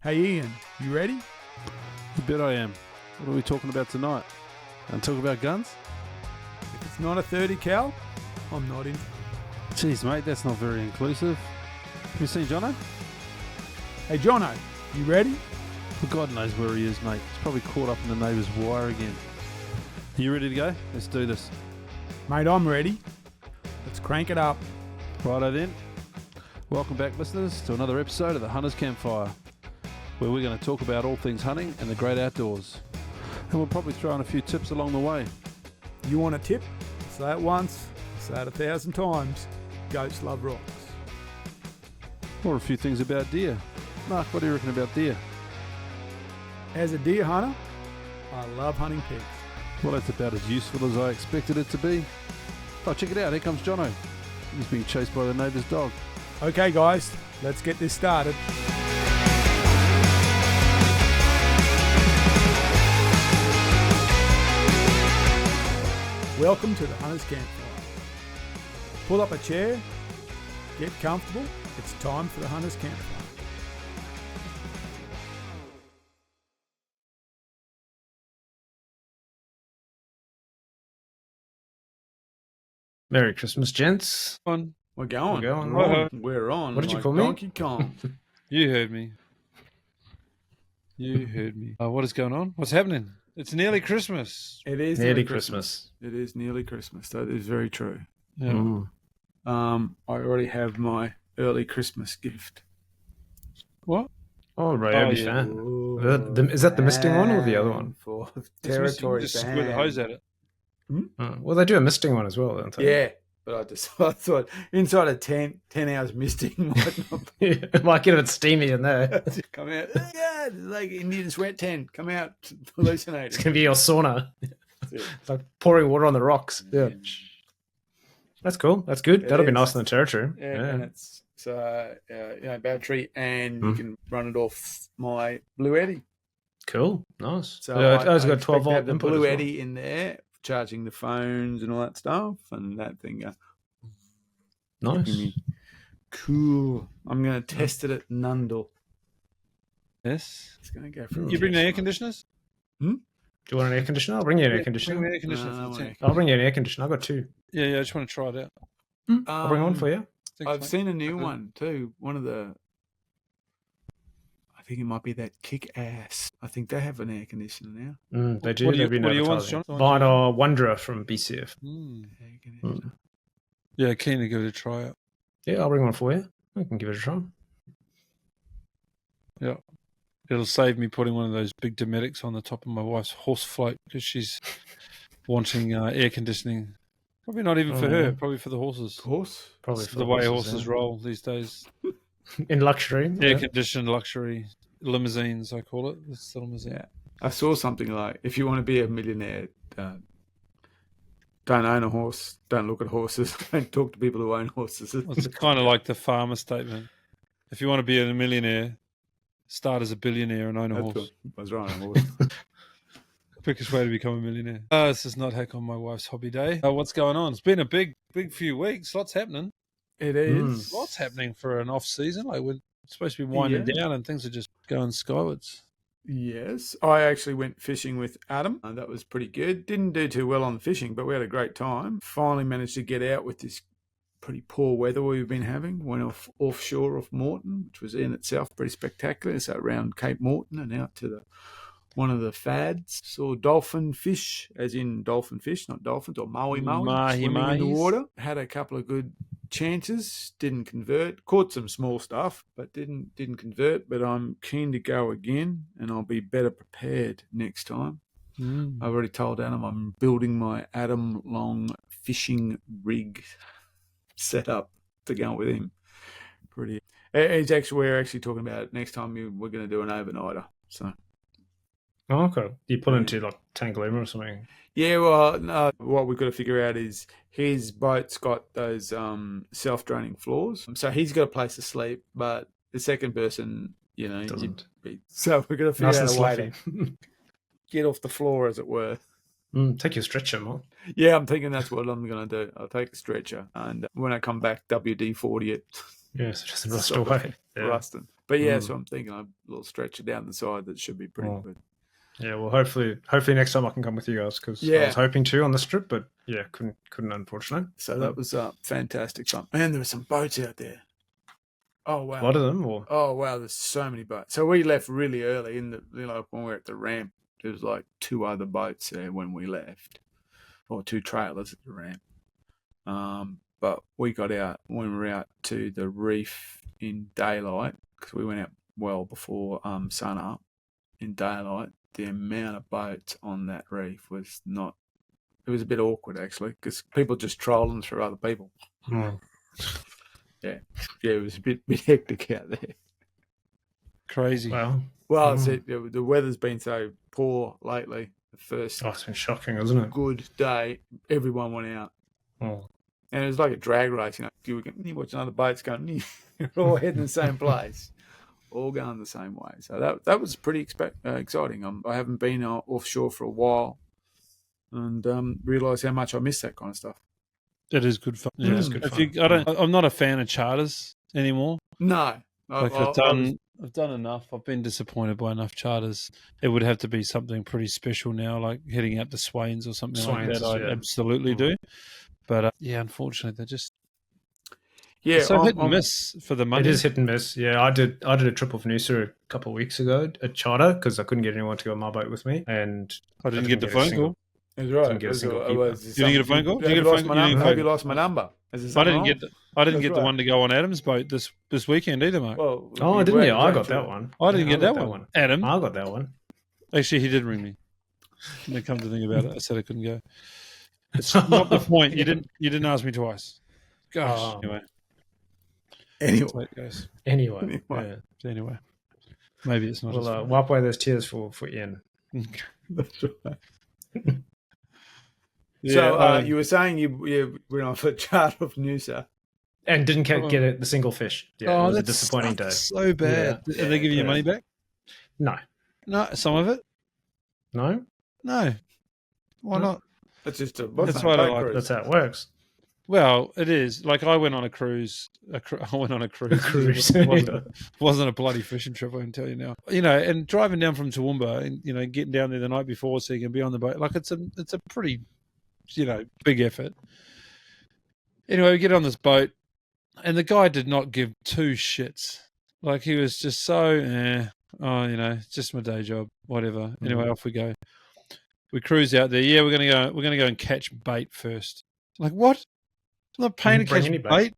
Hey Ian, you ready? You bet I am. What are we talking about tonight? And talk about guns? If it's not a 30 cal, I'm not in. Jeez, mate, that's not very inclusive. Have you seen Jono? Hey Jono, you ready? Well, God knows where he is, mate. He's probably caught up in the neighbour's wire again. You ready to go? Let's do this. Mate, I'm ready. Let's crank it up. Righto then. Welcome back, listeners, to another episode of the Hunter's Campfire, where we're going to talk about all things hunting and the great outdoors. And we'll probably throw in a few tips along the way. You want a tip? Say it once, say it 1,000 times. Goats love rocks. Or a few things about deer. Mark, what do you reckon about deer? As a deer hunter, I love hunting pigs. Well, that's about as useful as I expected it to be. Oh, check it out. Here comes Jono. He's being chased by the neighbour's dog. Okay guys, let's get this started. Welcome to the Hunter's Campfire. Pull up a chair, get comfortable. It's time for the Hunter's Campfire. Merry Christmas, gents. On. We're going. We're going. We're on. We're on. What did you like call me? Donkey Kong. You heard me. You heard me. What is going on? What's happening? It's nearly Christmas. It is Nearly nearly Christmas. It is nearly Christmas. That is very true. Yeah. Ooh. I already have my early Christmas gift. What? Oh, right, Oh, I'll be yeah. fan. Is that the misting one or the other one? For It's territory just squirt the hose at it. Oh, well, they do a misting one as well, don't they? Yeah, but I thought inside a 10 hours misting might not Yeah. It might get a bit steamy in there. come out. Yeah, it's like Indian sweat tent. Come out, It's hallucinating. going to be your sauna. That's it. It's like pouring water on the rocks. Yeah. That's cool. That's good. It That'll be is. nice in the territory. Yeah, and it's battery, and you can run it off my Blue Eddy. Cool. Nice. So Yeah, I it's got expect 12 to volt have the input. Blue as well. Eddy in there, charging the phones and all that stuff, and that thing. Nice. Me. Cool. I'm going to test it at Nundle. Yes. It's going to go for. You bring the air conditioners? Do you want an air conditioner? I'll bring you an air Bring conditioner. the air conditioner No, for no, the tent. I'll bring you an air conditioner. I've got two. Yeah, I just want to try it out. I'll bring one for you. Thanks, I've mate. seen a new Okay. one too. One of the, I think it might be that Kick Ass. I think they have an air conditioner now. They do. What do you- They've been what do you want, advertising. John? Mine Wanderer from BCF. Air conditioner. Yeah, keen to give it a try out. Yeah, I'll bring one for you. I can give it a try. Yeah. It'll save me putting one of those big Domestics on the top of my wife's horse float because she's wanting air conditioning. Probably not even for Oh, her, yeah. probably for the horses. Horse. Probably It's for the way horses, horses yeah. roll these days. In luxury. Air Yeah. conditioned luxury limousines, I call it. It's the limousine. Yeah. I saw something like, if you want to be a millionaire, don't own a horse. Don't look at horses. Don't talk to people who own horses. Well, it's kind of like the farmer statement. If you want to be a millionaire, start as a billionaire and own a That's horse. what I was right on a horse. Quickest way to become a millionaire. This is not heck on my wife's hobby day. What's going on? It's been a big few weeks. Lots happening. It is. Lots happening for an off season. Like we're supposed to be winding down and things are just going skywards. Yes, I actually went fishing with Adam. That was pretty good. Didn't do too well on the fishing, but we had a great time. Finally managed to get out with this pretty poor weather we've been having. Went offshore off Moreton, which was in itself pretty spectacular. So around Cape Moreton and out to one of the fads. Saw dolphin fish, as in dolphin fish, not dolphins, or maui swimming in the Mahis. water. Had a couple of good chances, didn't convert. Caught some small stuff, but didn't convert. But I'm keen to go again, and I'll be better prepared next time. I've already told Adam I'm building my Adam Long fishing rig set up to go with him. Pretty. We're actually talking about it. Next time we're going to do an overnighter. So. Oh, okay. You pull into like Tangalooma or something. Yeah, well, no, what we've got to figure out is his boat's got those self-draining floors. So he's got a place to sleep, but the second person, Doesn't. So we're going to figure Nice and out a way fluffy. to get off the floor, as it were. Take your stretcher, Mark. Yeah, I'm thinking that's what I'm going to do. I'll take a stretcher, and when I come back, WD-40 it. Yes, just rust sort of away. Yeah. rusting. But yeah, Mm. so I'm thinking a little stretcher down the side that should be pretty good. Yeah, well, hopefully next time I can come with you guys because I Yeah. was hoping to on the strip, but yeah, couldn't unfortunately. So that was fantastic fun. Man, there were some boats out there. Oh wow, A lot of them. Or oh wow, there's so many boats. So we left really early in the when we were at the ramp. There was like 2 other boats there when we left, or 2 trailers at the ramp. But we got out when we were out to the reef in daylight because we went out well before sun up in daylight. The amount of boats on that reef was not. It was a bit awkward actually because people just trolling through other people. Yeah, it was a bit hectic out there. Crazy. well, The weather's been so poor lately. The first it's been shocking, isn't it? good day, everyone went out. Oh. And it was like a drag race. You watch another boats going, you're all heading the same place, all going the same way. So that was pretty exciting. I haven't been offshore for a while, and realised how much I miss that kind of stuff. It is good fun. Yeah, it's good fun. I'm not a fan of charters anymore. No, I've done enough. I've been disappointed by enough charters. It would have to be something pretty special now, like heading out to Swains or something like that. I absolutely do. But unfortunately, they're just so hit and miss for the money. It is hit and miss. Yeah, I did a trip with Noosa a couple of weeks ago, a charter, because I couldn't get anyone to go on my boat with me, and I didn't get the phone call. That's right. Didn't get a single Did you get a phone call? Have you lost my number? I didn't get the one to go on Adam's boat this weekend either, Mark. Well, I didn't. Yeah, I got that one. I didn't get that one. Adam, I got that one. Actually, he did ring me. When they come to think about it, I said I couldn't go. It's not the point. You didn't ask me twice. Gosh. Anyway. Anyway. Maybe it's not. Well, wipe away those tears for Ian. That's right. So you were saying you went off a charter of Noosa. And didn't get the single fish. Yeah, it was a disappointing day. So bad. Yeah. Did they give you your money back? No. No, some of it? No. Why not? That's just that's how it works. Well, it is. Like I went on a cruise. I went on a cruise. Wasn't a bloody fishing trip, I can tell you now. And driving down from Toowoomba and getting down there the night before so you can be on the boat. Like it's a pretty, big effort. Anyway, we get on this boat, and the guy did not give 2 shits. Like he was just so, it's just my day job, whatever. Anyway, off we go. We cruise out there. Yeah, we're gonna go and catch bait first. Like what? I'm not paying to catch bait.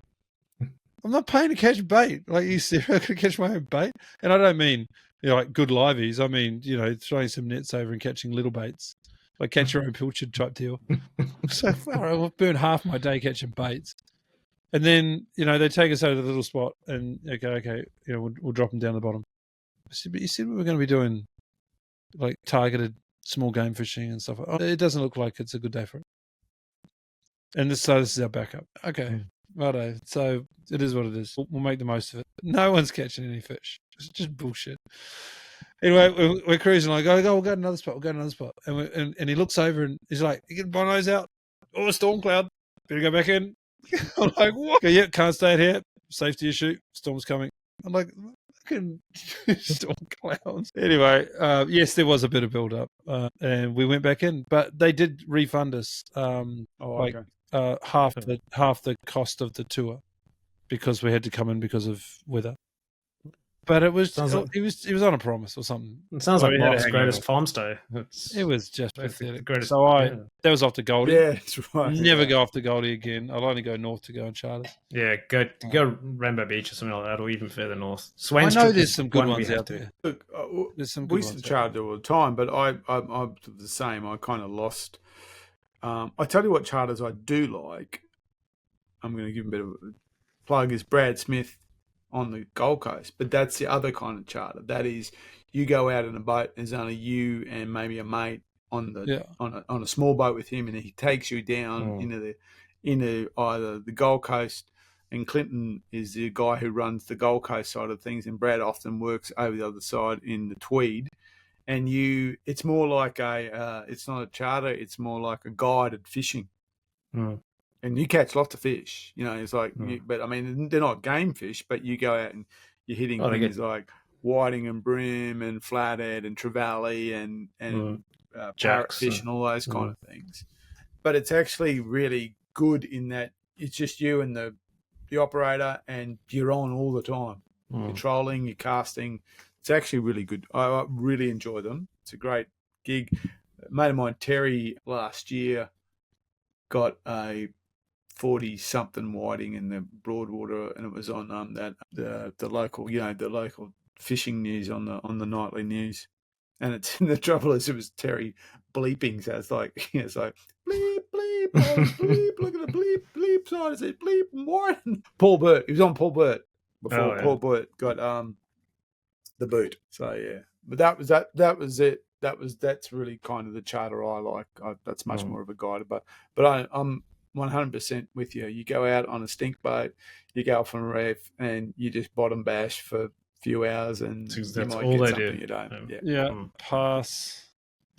I'm not paying to catch bait. Like you serious? I could catch my own bait, and I don't mean like good liveys. I mean throwing some nets over and catching little baits, like catch your own pilchard type deal. So I've burned half my day catching baits, and then they take us over to the little spot, and okay, we'll drop them down the bottom. I said, but you said we were going to be doing like targeted small game fishing and stuff. It doesn't look like it's a good day for it. And this is our backup. Okay, righto. So it is what it is. We'll make the most of it. No one's catching any fish. Just bullshit. Anyway, we're cruising. Like, we'll go to another spot. And he looks over and he's like, "You get binos out? Oh, a storm cloud. Better go back in." I'm like, "What?" Okay, can't stay out here. Safety issue. Storm's coming. I'm like, fucking storm clouds. Anyway, yes, there was a bit of build up, and we went back in, but they did refund us half the cost of the tour because we had to come in because of weather. But it was he was on a promise or something. It sounds like Mark's greatest farm stay. It was just pathetic. So that was off to Goldie. Yeah, that's right. Never go off to Goldie again. I'll only go north to go on charters. Yeah, go Rainbow Beach or something like that, or even further north. I know there's some good ones out there. Look, there's some. We used to charter all the time, but I'm the same. I kind of lost. I tell you what charters I do like. I'm going to give a bit of a plug. Is Brad Smith on the Gold Coast, but that's the other kind of charter. That is, you go out in a boat. There's only you and maybe a mate on a small boat with him, and he takes you down into either the Gold Coast. And Clinton is the guy who runs the Gold Coast side of things, and Brad often works over the other side in the Tweed. And it's more like it's not a charter, it's more like a guided fishing. and you catch lots of fish. You know, it's like, Mm. but I mean, they're not game fish, but you go out and you're hitting Oh, they things like whiting and bream and flathead and trevally and parrotfish Jacks and all those kind of things. But it's actually really good in that it's just you and the operator, and you're on all the time. You're trolling, you're casting. It's actually really good. I really enjoy them. It's a great gig. A mate of mine, Terry, last year got a 40-something whiting in the Broadwater, and it was on the local, the local fishing news on the nightly news. And it's the trouble is it was Terry bleeping, so it's like it's like bleep bleep bleep, look at the bleep bleep side. I said bleep what? Paul Burt. He was on Paul Burt before Paul Burt got the boot. So yeah, but that was it. That's really kind of the charter I like. That's much more of a guide, but I'm 100% with you. You go out on a stink boat, you go off on a reef, and you just bottom bash for a few hours, and that's you might all get they something do. you don't. Yeah. Pass.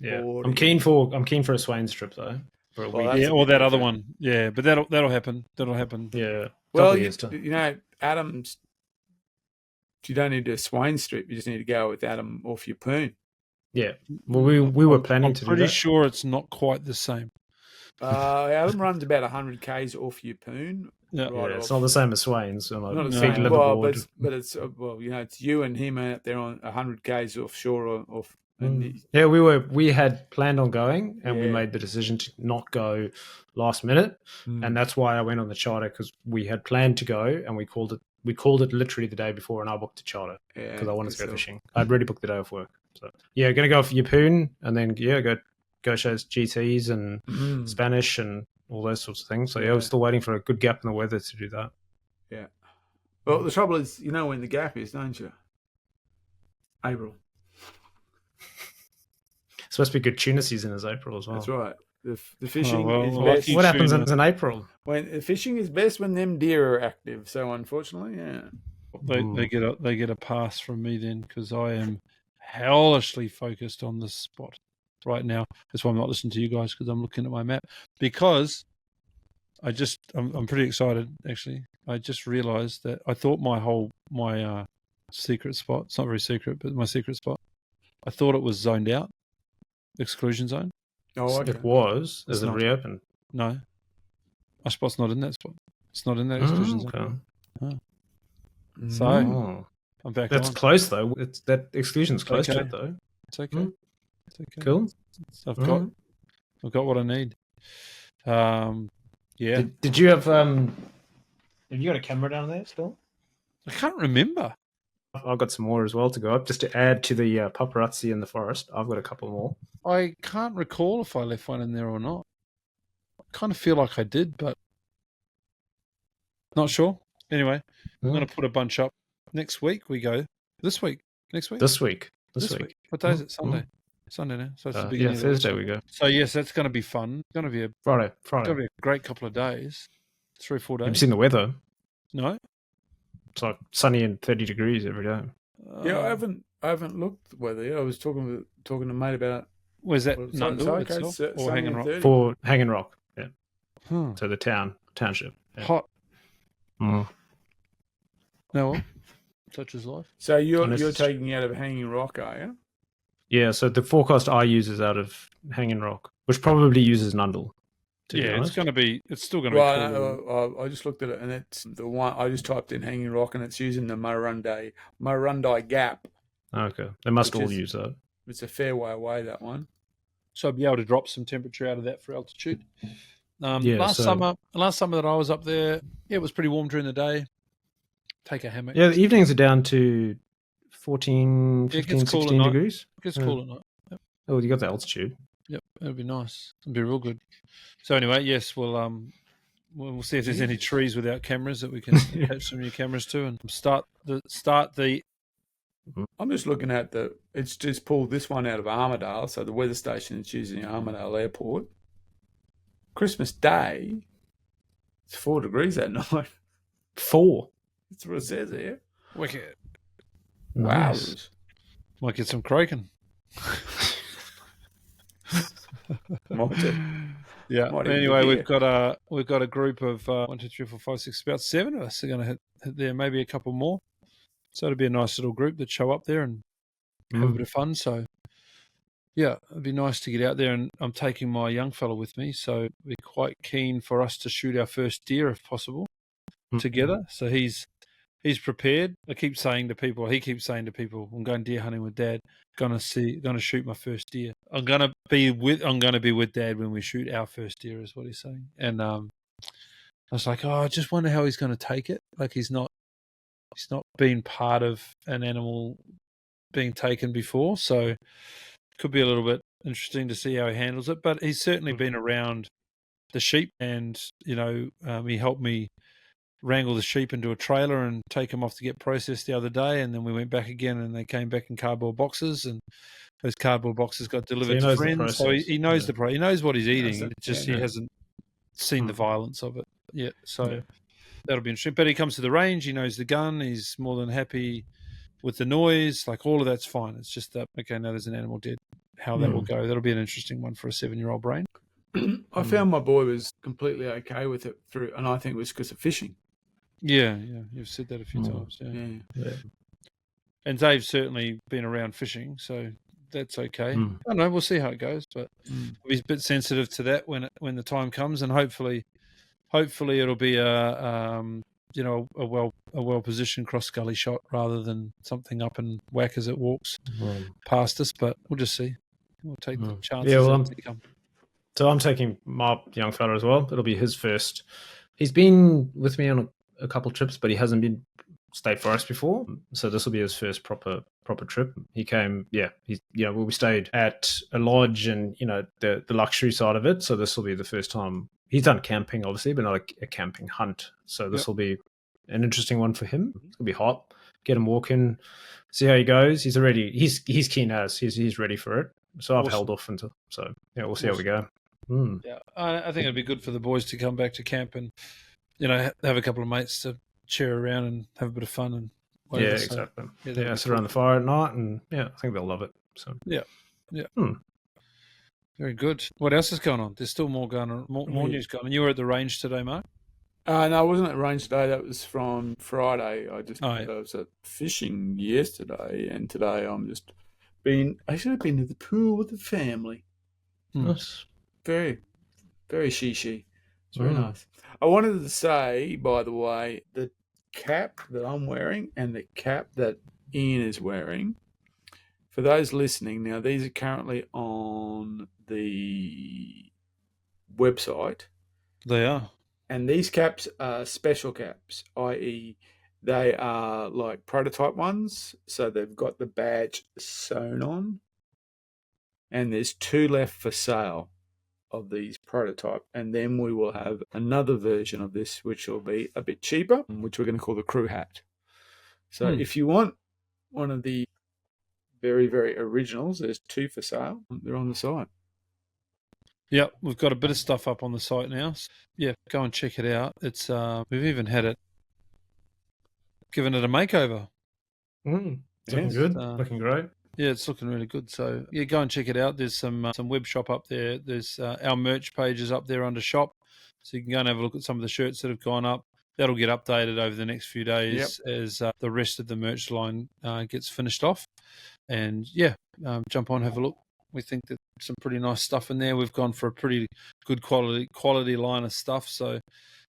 Yeah, Board, I'm keen for a Swains trip though. For a week. Yeah, or that other one. Yeah, but that'll happen. That'll happen. Yeah. Well, Adam's. You don't need a Swain strip. You just need to go with Adam off your poon. Yeah. Well, we were planning to do that. I'm pretty sure it's not quite the same. Adam runs about 100 k's off your poon. Yeah, it's not the same as Swains. So not big same. liverboard. But it's it's you and him out there on 100 k's offshore or off. Yeah, we had planned on going, and we made the decision to not go last minute, and that's why I went on the charter, because we had planned to go, and we called it literally the day before, and I booked the charter because I wanted to go fishing. I'd already booked the day off work, so gonna go for Yeppoon, and then go show GTs and Spanish and all those sorts of things. So we're still waiting for a good gap in the weather to do that. Yeah. Well, the trouble is, when the gap is, don't you? April. It's supposed to be good tuna season is April as well. That's right. The fishing is best. What happens in April? When fishing is best when them deer are active. So unfortunately, they get a pass from me then, because I am hellishly focused on this spot right now. That's why I'm not listening to you guys, because I'm looking at my map. Because I'm pretty excited actually. I just realised that I thought my secret spot. It's not very secret, but my secret spot. I thought it was zoned out. Exclusion zone. Oh, okay. It was. Is it reopened? No. My spot's not in that spot. It's not in that exclusion zone. Okay. So I'm back. That's close though. That exclusion's close to it though. It's okay. It's okay. Cool. I've got what I need. Yeah. Did you have you got a camera down there still? I can't remember. I've got some more as well to go up, just to add to the paparazzi in the forest. I've got a couple more. I can't recall if I left one in there or not. I kind of feel like I did, but not sure. Anyway, I'm going to put a bunch up. Next week we go. This week. Next week? This week. What day is it? Sunday. Sunday now. So it's the beginning. Thursday we go. So yes, that's going to be fun. It's going to be Friday. It's going to be a great couple of days. 3 or 4 days. Have you seen the weather? No. It's like sunny and 30 degrees every day. Yeah, I haven't looked at the weather yet. I was talking to a mate about. Where's that? Nundle itself, or Hanging Rock? For Hanging Rock, yeah. So the township. Yeah. Hot. Mm. No, such is life. So you're taking out of Hanging Rock, are you? Yeah. So the forecast I use is out of Hanging Rock, which probably uses Nundle. Yeah, it's still going to be cool. I just looked at it, and it's the one I just typed in Hanging Rock, and it's using the Marundi Gap. Okay, they must all use that. It's a fair way away, that one. So I'll be able to drop some temperature out of that for altitude. Last summer that I was up there, it was pretty warm during the day. Take a hammock. Yeah, the evenings are down to 14, 15, 16 degrees. It gets cool at night. Yep. Oh, you got the altitude. Yep, it'll be nice. It'll be real good. So anyway, yes, we'll see if there's any trees without cameras that we can attach some new cameras to, and start the. I'm just looking at it's just pulled this one out of Armidale, so the weather station is using Armidale Airport. Christmas Day, it's 4 degrees that night. 4? That's what it says here. Wicked. Nice. Wow. Might get some croaking. Might do. Yeah. Might even Anyway, be we've got a group of 1, 2, 3, 4, 5, 6, about 7 of us are going to hit there, maybe a couple more. So it'll be a nice little group that show up there and have a bit of fun. So yeah, it'd be nice to get out there, and I'm taking my young fella with me, so we're quite keen for us to shoot our first deer if possible together. So he's prepared. He keeps saying to people, I'm going deer hunting with Dad. Gonna shoot my first deer. I'm gonna be with Dad when we shoot our first deer, is what he's saying. And I was like, I just wonder how he's going to take it. Like he's not been part of an animal being taken before, so could be a little bit interesting to see how he handles it. But he's certainly been around the sheep, and he helped me wrangle the sheep into a trailer and take them off to get processed the other day, and then we went back again, and they came back in cardboard boxes, and those cardboard boxes got delivered to friends. So he knows he knows what he's eating. He hasn't seen the violence of it yet. So that'll be interesting. But he comes to the range. He knows the gun. He's more than happy with the noise. Like all of that's fine. It's just that now there's an animal dead. How that will go. That'll be an interesting one for a 7-year-old brain. I found my boy was completely okay with it and I think it was because of fishing. Yeah, you've said that a few times. Yeah. And Dave's certainly been around fishing, so that's okay. I don't know. We'll see how it goes, but he's a bit sensitive to that when the time comes, and hopefully it'll be a well positioned cross gully shot rather than something up and whack as it walks past us. But we'll just see. We'll take the chances as they come. So I'm taking my young fella as well. It'll be his first. He's been with me on a couple of trips, but he hasn't been state forest before. So this will be his first proper trip. He came, we stayed at a lodge and, the luxury side of it. So this will be the first time he's done camping, obviously, but not a camping hunt. So this will be an interesting one for him. It's gonna be hot. Get him walking, see how he goes. He's keen as he's ready for it. So I've held off until. So we'll see how we go. Yeah, I think it'd be good for the boys to come back to camp and have a couple of mates to cheer around and have a bit of fun and whatever. Exactly. Sit around the fire at night, and I think they'll love it. So very good. What else is going on? There's still more going on, more news going on. You were at the range today, Mark? No, I wasn't at the range today. That was from Friday. I was at fishing yesterday, and today I should have been to the pool with the family. Nice. Very, very she. It's very nice. I wanted to say, by the way, the cap that I'm wearing and the cap that Ian is wearing, for those listening, now these are currently on the website. They are. And these caps are special caps, i.e. they are like prototype ones, so they've got the badge sewn on. And there's 2 left for sale of these prototype, and then we will have another version of this which will be a bit cheaper, which we're going to call the crew hat. So if you want one of the very, very originals, there's 2 for sale. They're on the site. Yeah, we've got a bit of stuff up on the site now. Yeah, go and check it out. It's we've even had it given it a makeover. Looking good. Looking great. Yeah, it's looking really good. So go and check it out. There's some web shop up there. There's our merch page is up there under shop, so you can go and have a look at some of the shirts that have gone up. That'll get updated over the next few days as the rest of the merch line gets finished off. And jump on, have a look. We think that some pretty nice stuff in there. We've gone for a pretty good quality line of stuff. So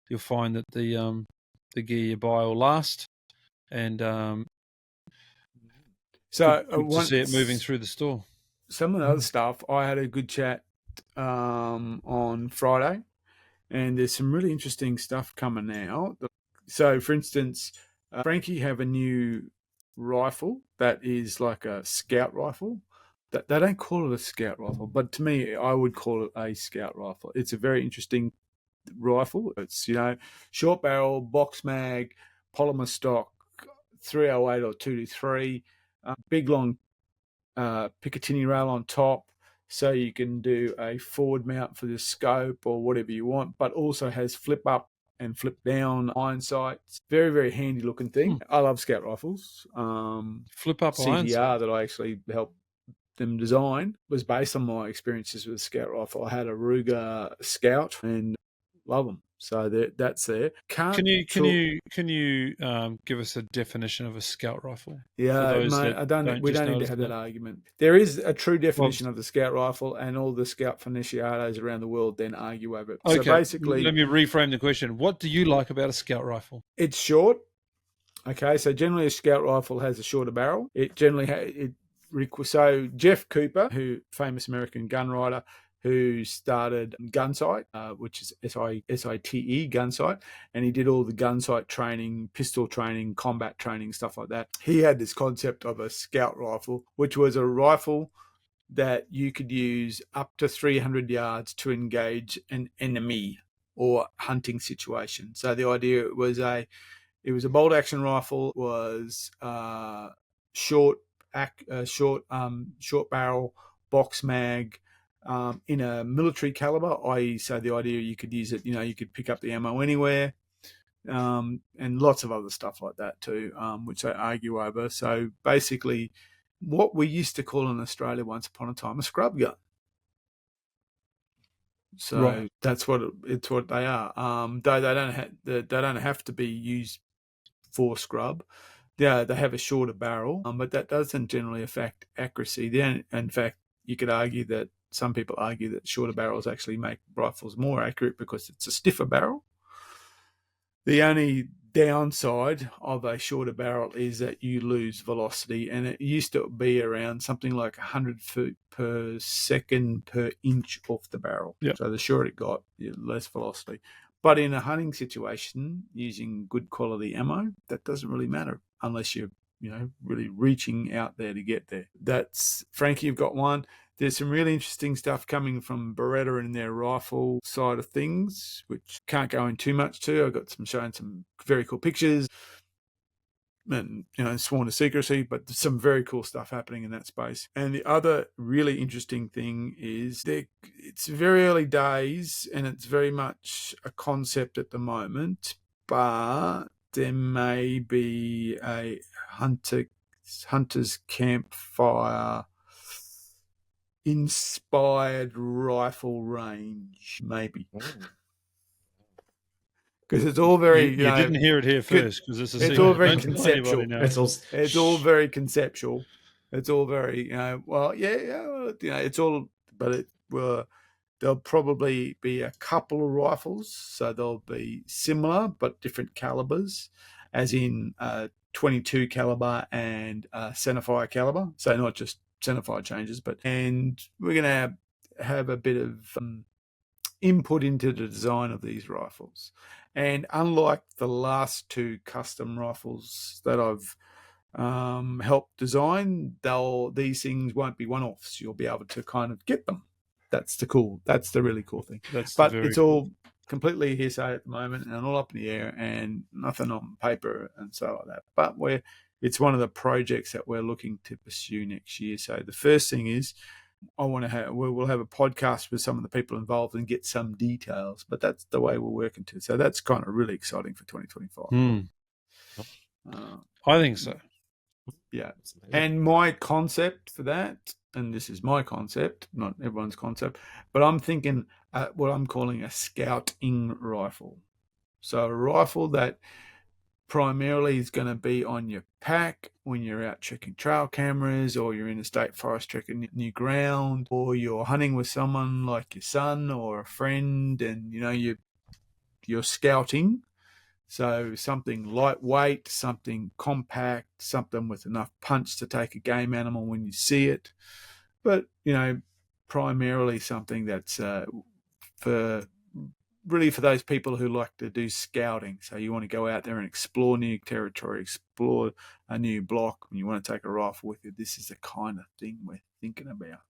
you'll find that the gear you buy will last. And so good to see it moving through the store. Some of the other stuff, I had a good chat on Friday, and there's some really interesting stuff coming out. So, for instance, Frankie have a new rifle that is like a scout rifle. They don't call it a scout rifle, but to me, I would call it a scout rifle. It's a very interesting rifle. It's, short barrel, box mag, polymer stock, 308 or 223, big long Picatinny rail on top, so you can do a forward mount for the scope or whatever you want, but also has flip up and flip down iron sights. Very, very handy looking thing. I love scout rifles. Flip up CDR that I actually helped them design was based on my experiences with the Scout rifle. I had a Ruger Scout and love them. So that's there. Can you give us a definition of a Scout rifle? Yeah, mate, we don't need to have that argument. There is a true definition of the Scout rifle, and all the Scout aficionados around the world then argue over it. Okay, so basically, let me reframe the question. What do you like about a Scout rifle? It's short. Okay, so generally a Scout rifle has a shorter barrel. It generally so Jeff Cooper, famous American gun writer, who started Gunsight, which is SITE, Gunsight, and he did all the gunsight training, pistol training, combat training, stuff like that. He had this concept of a Scout rifle, which was a rifle that you could use up to 300 yards to engage an enemy or hunting situation. So the idea was it was a bolt action rifle, was short barrel, box mag, in a military caliber, i.e., so the idea you could use it, you could pick up the ammo anywhere, and lots of other stuff like that too, which they argue over. So basically, what we used to call in Australia once upon a time a scrub gun. So right. That's what they are. Though they don't have to be used for scrub. Yeah, they have a shorter barrel, but that doesn't generally affect accuracy. Then, in fact, you could argue that some people argue that shorter barrels actually make rifles more accurate because it's a stiffer barrel. The only downside of a shorter barrel is that you lose velocity, and it used to be around something like 100 feet per second per inch off the barrel. Yep. So the shorter it got, less velocity. But in a hunting situation, using good quality ammo, that doesn't really matter unless you're, really reaching out there to get there. That's Frankie. You've got one. There's some really interesting stuff coming from Beretta in their rifle side of things, which can't go in too much to. I've got showing some very cool pictures and, sworn to secrecy, but there's some very cool stuff happening in that space. And the other really interesting thing is it's very early days and it's very much a concept at the moment, but there may be a hunter's campfire inspired rifle range, maybe. Because it's all very... You didn't hear it here first, because it's all very conceptual. It's all very conceptual. It's all very, it's all... But there'll probably be a couple of rifles, so they'll be similar, but different calibers, as in 22 caliber and centerfire caliber. So not just centerfire changes, and we're going to have a bit of input into the design of these rifles. And unlike the last two custom rifles that I've helped design, these things won't be one-offs. You'll be able to kind of get them. That's the really cool thing. But it's all completely hearsay at the moment and all up in the air and nothing on paper and so like that. But it's one of the projects that we're looking to pursue next year. So the first thing is we'll have a podcast with some of the people involved and get some details, but that's the way we're working to. So that's kind of really exciting for 2025. I think so. Yeah. And my concept for that, and this is my concept, not everyone's concept, but I'm thinking what I'm calling a scouting rifle. So a rifle that primarily is going to be on your pack when you're out checking trail cameras, or you're in a state forest checking new ground, or you're hunting with someone like your son or a friend, and you're scouting. So something lightweight, something compact, something with enough punch to take a game animal when you see it, but primarily something that's for those people who like to do scouting. So you want to go out there and explore new territory, explore a new block, and you want to take a rifle with you. This is the kind of thing we're thinking about.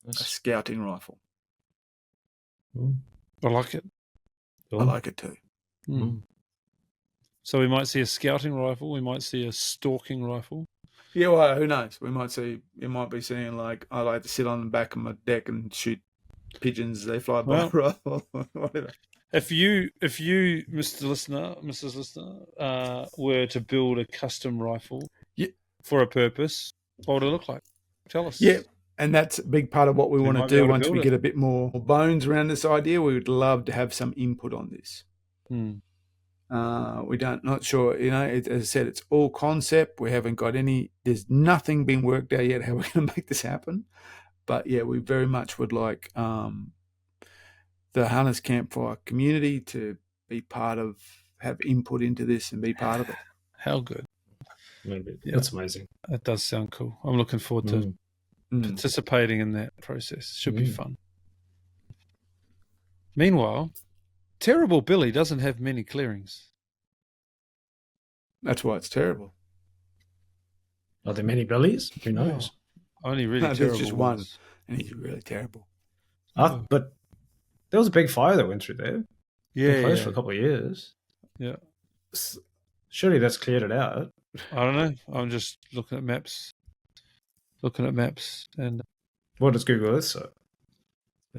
A scouting rifle. I like it. I like it too. So we might see a scouting rifle. We might see a stalking rifle. Yeah, well, who knows? You might be seeing, like, I like to sit on the back of my deck and shoot pigeons as they fly by. Whatever. If you, Mrs. Listener, were to build a custom rifle for a purpose, what would it look like? Tell us. Yeah, and that's a big part of what we want to might be do able to once build we it. get a bit more bones around this idea. We would love to have some input on this. We would love to have some input on this. Not sure, as I said, it's all concept. We haven't got there's nothing been worked out yet how we're going to make this happen. But yeah, we very much would like the Hunters Campfire community to be have input into this and be part of it. How good. Maybe. Yeah. That's amazing. That does sound cool. I'm looking forward to participating in that process. Should be fun. Meanwhile, Terrible Billy doesn't have many clearings. That's why it's terrible. Are there many Billies? Who knows? Only really terrible. There's just one, and he's really terrible. But there was a big fire that went through there. Yeah, closed for a couple of years. Yeah. Surely that's cleared it out. I don't know. I'm just looking at maps. And what does Google Earth say?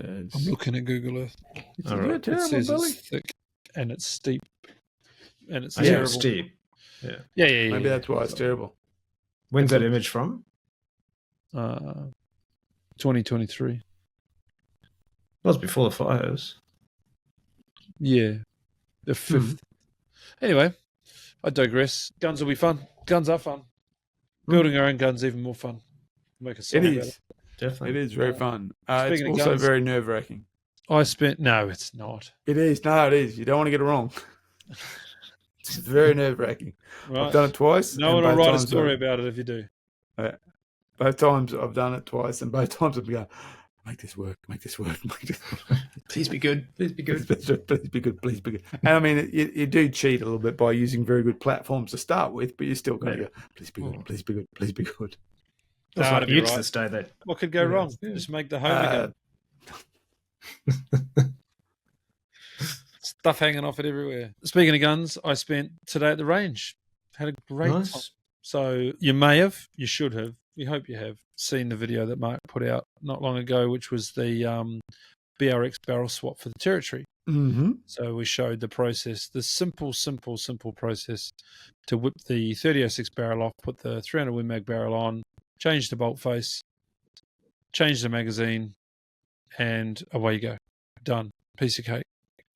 I'm looking at Google Earth. It's terrible, Billy. It's thick and it's steep and it's terrible. Steep. Yeah. Maybe that's why it's terrible. When's that image from? 2023. That was before the fires. Yeah, the 5th. Anyway, I digress. Guns will be fun. Guns are fun. Building our own guns even more fun. Make a song about it. Definitely. It is very fun. It's also guns, very nerve-wracking. No, it's not. It is. No, it is. You don't want to get it wrong. It's very nerve-wracking. Right. I've done it twice. No one will write a story about it if you do. Both times I've done it twice, and both times I've been going, make this work. Please be good. Please be good. Please be good. And I mean, you do cheat a little bit by using very good platforms to start with, but you're still going to go, please be good. That's like Utes this day. That what could go wrong? Yeah. Just make the home again. Stuff hanging off it everywhere. Speaking of guns, I spent today at the range. Had a great time. So you should have, we hope you have seen the video that Mark put out not long ago, which was the BRX barrel swap for the territory. Mm-hmm. So we showed the process, the simple process to whip the 30-06 barrel off, put the 300 Win Mag barrel on, change the bolt face, change the magazine, and away you go. Done. Piece of cake.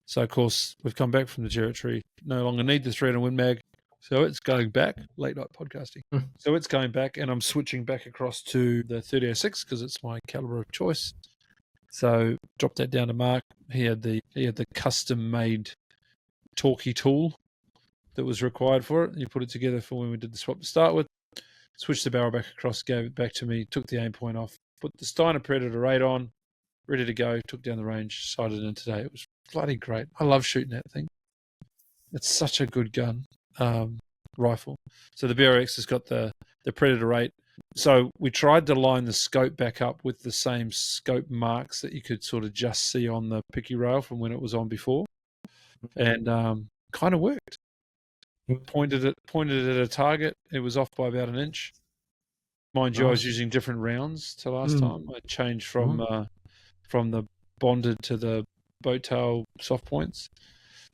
So, of course, we've come back from the territory, no longer need the 300 Win Mag, so it's going back, late night podcasting. So it's going back, and I'm switching back across to the 30-06 because it's my caliber of choice. So dropped that down to Mark. He had the custom-made Torquey tool that was required for it. He put it together for when we did the swap to start with. Switched the barrel back across, gave it back to me, took the aim point off, put the Steiner Predator 8 on, ready to go, took down the range, sighted in today. It was bloody great. I love shooting that thing. It's such a good gun, rifle. So the BRX has got the Predator 8. So we tried to line the scope back up with the same scope marks that you could sort of just see on the picky rail from when it was on before. And kind of worked. Pointed it at a target. It was off by about an inch. Mind you, I was using different rounds to last time. I changed from the bonded to the boat tail soft points.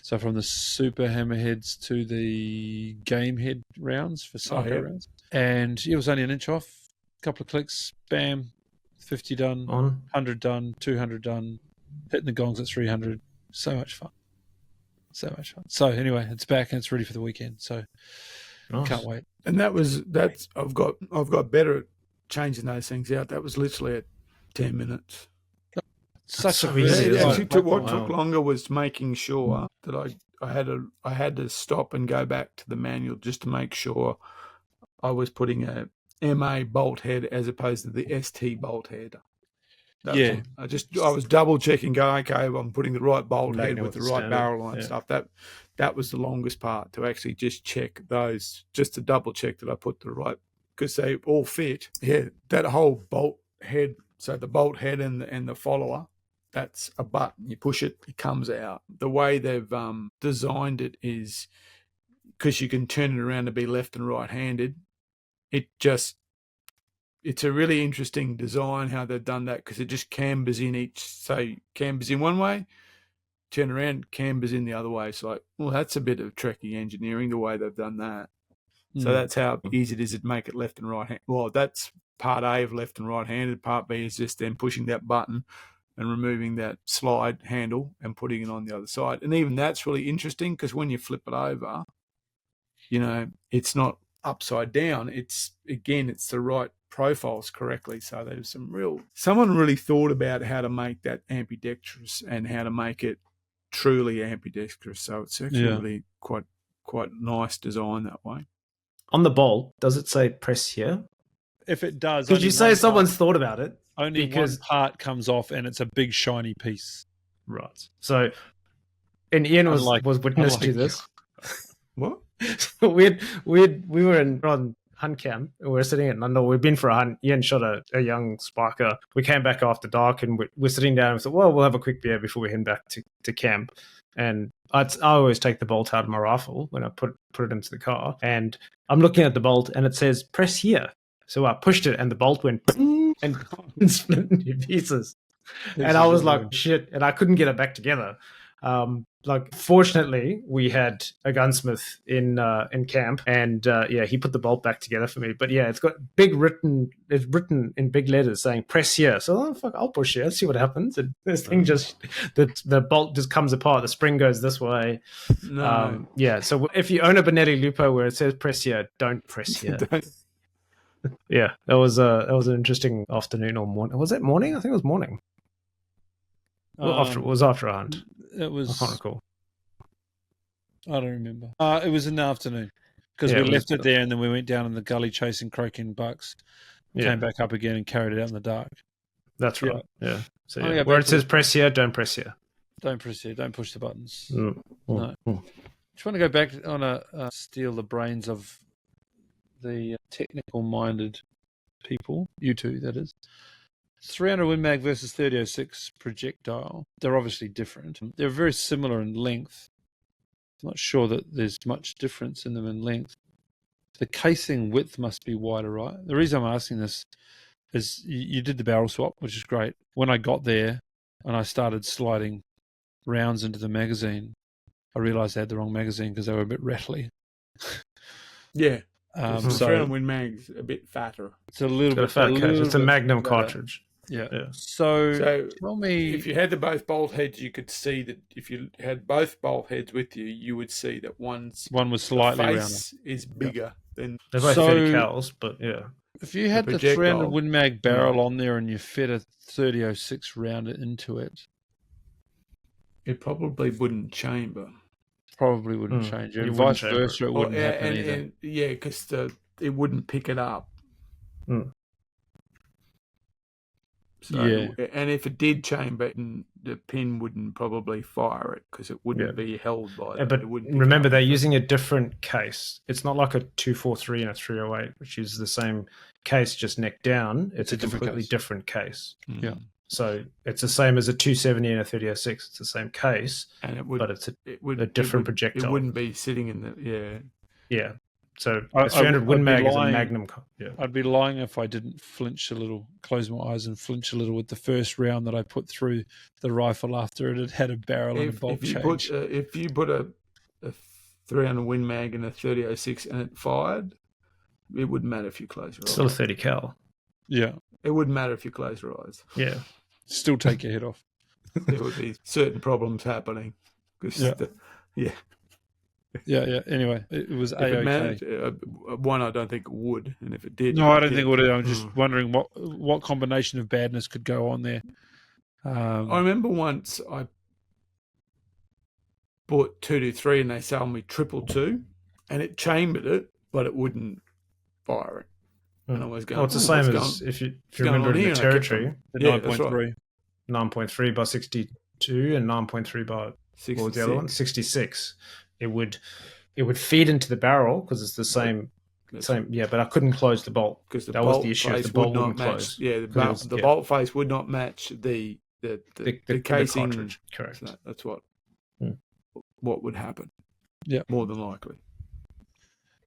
So from the super hammerheads to the game head rounds for psycho rounds. And it was only an inch off. A couple of clicks, bam, 50 done, 100 done, 200 done, hitting the gongs at 300. So much fun. So anyway, it's back and it's ready for the weekend. So can't wait. And that's I've got better at changing those things out. That was literally at 10 minutes. Such a easy. What took longer was making sure that I had to stop and go back to the manual just to make sure I was putting a MA bolt head as opposed to the ST bolt head. I was double checking, going, okay, I'm putting the right bolt head with the right barrel on and stuff. That was the longest part, to actually just check those, just to double check that I put the right, because they all fit. Yeah, that whole bolt head, so the bolt head and the follower, that's a button. You push it, it comes out. The way they've designed it is because you can turn it around to be left and right-handed. It's a really interesting design how they've done that, because it just cambers in each. So cambers in one way, turn around, cambers in the other way. It's like, well, that's a bit of tricky engineering, the way they've done that. So that's how easy it is to make it left and right hand. Well, that's part A of left and right-handed. Part B is just then pushing that button and removing that slide handle and putting it on the other side. And even that's really interesting because when you flip it over, it's not upside down. It's the right profiles correctly. So there's someone really thought about how to make that ambidextrous and how to make it truly ambidextrous. So it's actually really quite nice design that way. On the bolt, does it say press here? If it does, because you say someone's thought about it. Only one part comes off, and it's a big shiny piece. Right. So, and Ian was witness to this. What? we were on hunt camp. We were sitting at Nundle. We'd been for a hunt. Ian shot a young spiker. We came back after dark, and we're sitting down. And we thought, well, we'll have a quick beer before we head back to camp. And I always take the bolt out of my rifle when I put it into the car. And I'm looking at the bolt, and it says press here. So I pushed it, and the bolt went and split into pieces. And I was like, shit, and I couldn't get it back together. Fortunately, we had a gunsmith in camp, and he put the bolt back together for me. But yeah, it's written in big letters saying press here. So I'll push here, see what happens. And this thing the bolt just comes apart. The spring goes this way. No. So if you own a Benetti Lupo where it says press here, don't press here. Yeah, that was an interesting afternoon or morning. Was it morning? I think it was morning. Well, it was after a hunt. It was. I can't recall. I don't remember. It was in the afternoon because we left it there, and then we went down in the gully chasing croaking bucks. Came back up again and carried it out in the dark. That's right. Yeah. So where it says press here, don't press here. Don't press here. Don't push the buttons. Mm. No. Just want to go back on steal the brains of the technical-minded people. You two, that is. 300 Win Mag versus 3006 projectile. They're obviously different. They're very similar in length. I'm not sure that there's much difference in them in length. The casing width must be wider, right? The reason I'm asking this is you did the barrel swap, which is great. When I got there and I started sliding rounds into the magazine, I realized I had the wrong magazine because they were a bit rattly. Yeah. So 300 Win Mag's a bit fatter. It's a little bit fat case. It's a Magnum cartridge. Yeah. So tell me, if you had both bolt heads, you could see that if you had both bolt heads with you, you would see that one was slightly rounder. Is bigger than. They're both 30 cals, but yeah. If you had the 300 Win Mag barrel on there and you fed a 3006 round into it, it probably wouldn't chamber. Probably wouldn't change it. And vice versa, it wouldn't happen either. Because it wouldn't pick it up. Mm. So, and if it did chamber, the pin wouldn't probably fire it because it wouldn't be held by that. But remember, they're using a different case. It's not like a 243 and a 308, which is the same case, just neck down. It's a completely different case. Mm. Yeah. So it's the same as a 270 and a 3006. It's the same case, but it's a different projectile. It wouldn't be sitting in the Yeah. So a 300 Win Mag is a Magnum. Yeah. I'd be lying if I didn't flinch a little, close my eyes and flinch a little with the first round that I put through the rifle after it had a barrel and a bolt change. If you put a 300 Win Mag in a 3006 and it fired, it wouldn't matter if you close your eyes. Still a 30 cal. Yeah. It wouldn't matter if you close your eyes. Yeah. Still take your head off. There would be certain problems happening. Yeah. Anyway, it was A-OK. One, I don't think it would. And if it did... No, I don't think it would. I'm just wondering what combination of badness could go on there. I remember once I bought 223 and they sold me 222 and it chambered it, but it wouldn't fire it. And I was going, it's the same as if you remember in the territory. The 9.3. 9.3 by 62 and 9.3 by 66. What was the other one? 66. It would feed into the barrel because it's the same. Yeah, but I couldn't close the bolt because that was the issue. The bolt wouldn't close. Yeah, the bolt face would not match the casing. Cartridge. Correct. So that's what would happen. Yeah, more than likely.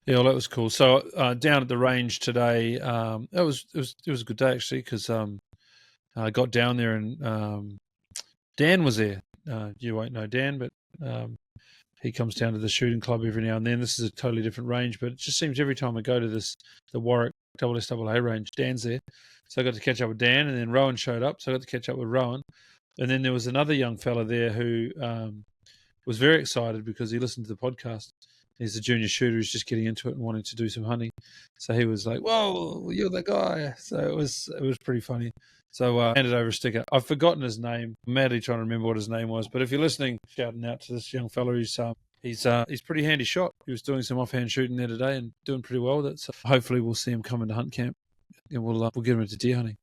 Yeah, well, that was cool. So down at the range today, it was a good day actually because I got down there and Dan was there. You won't know Dan, but he comes down to the shooting club every now and then. This is a totally different range, but it just seems every time I go to the Warwick SSAA range. Dan's there. So I got to catch up with Dan, and then Rowan showed up. So I got to catch up with Rowan. And then there was another young fella there who was very excited because he listened to the podcast. He's a junior shooter who's just getting into it and wanting to do some hunting. So he was like, "Whoa, you're the guy!" So it was pretty funny. So I handed over a sticker. I've forgotten his name. I'm madly trying to remember what his name was. But if you're listening, shouting out to this young fella, he's pretty handy shot. He was doing some offhand shooting there today and doing pretty well with it. So hopefully we'll see him come into hunt camp and we'll get him into deer hunting.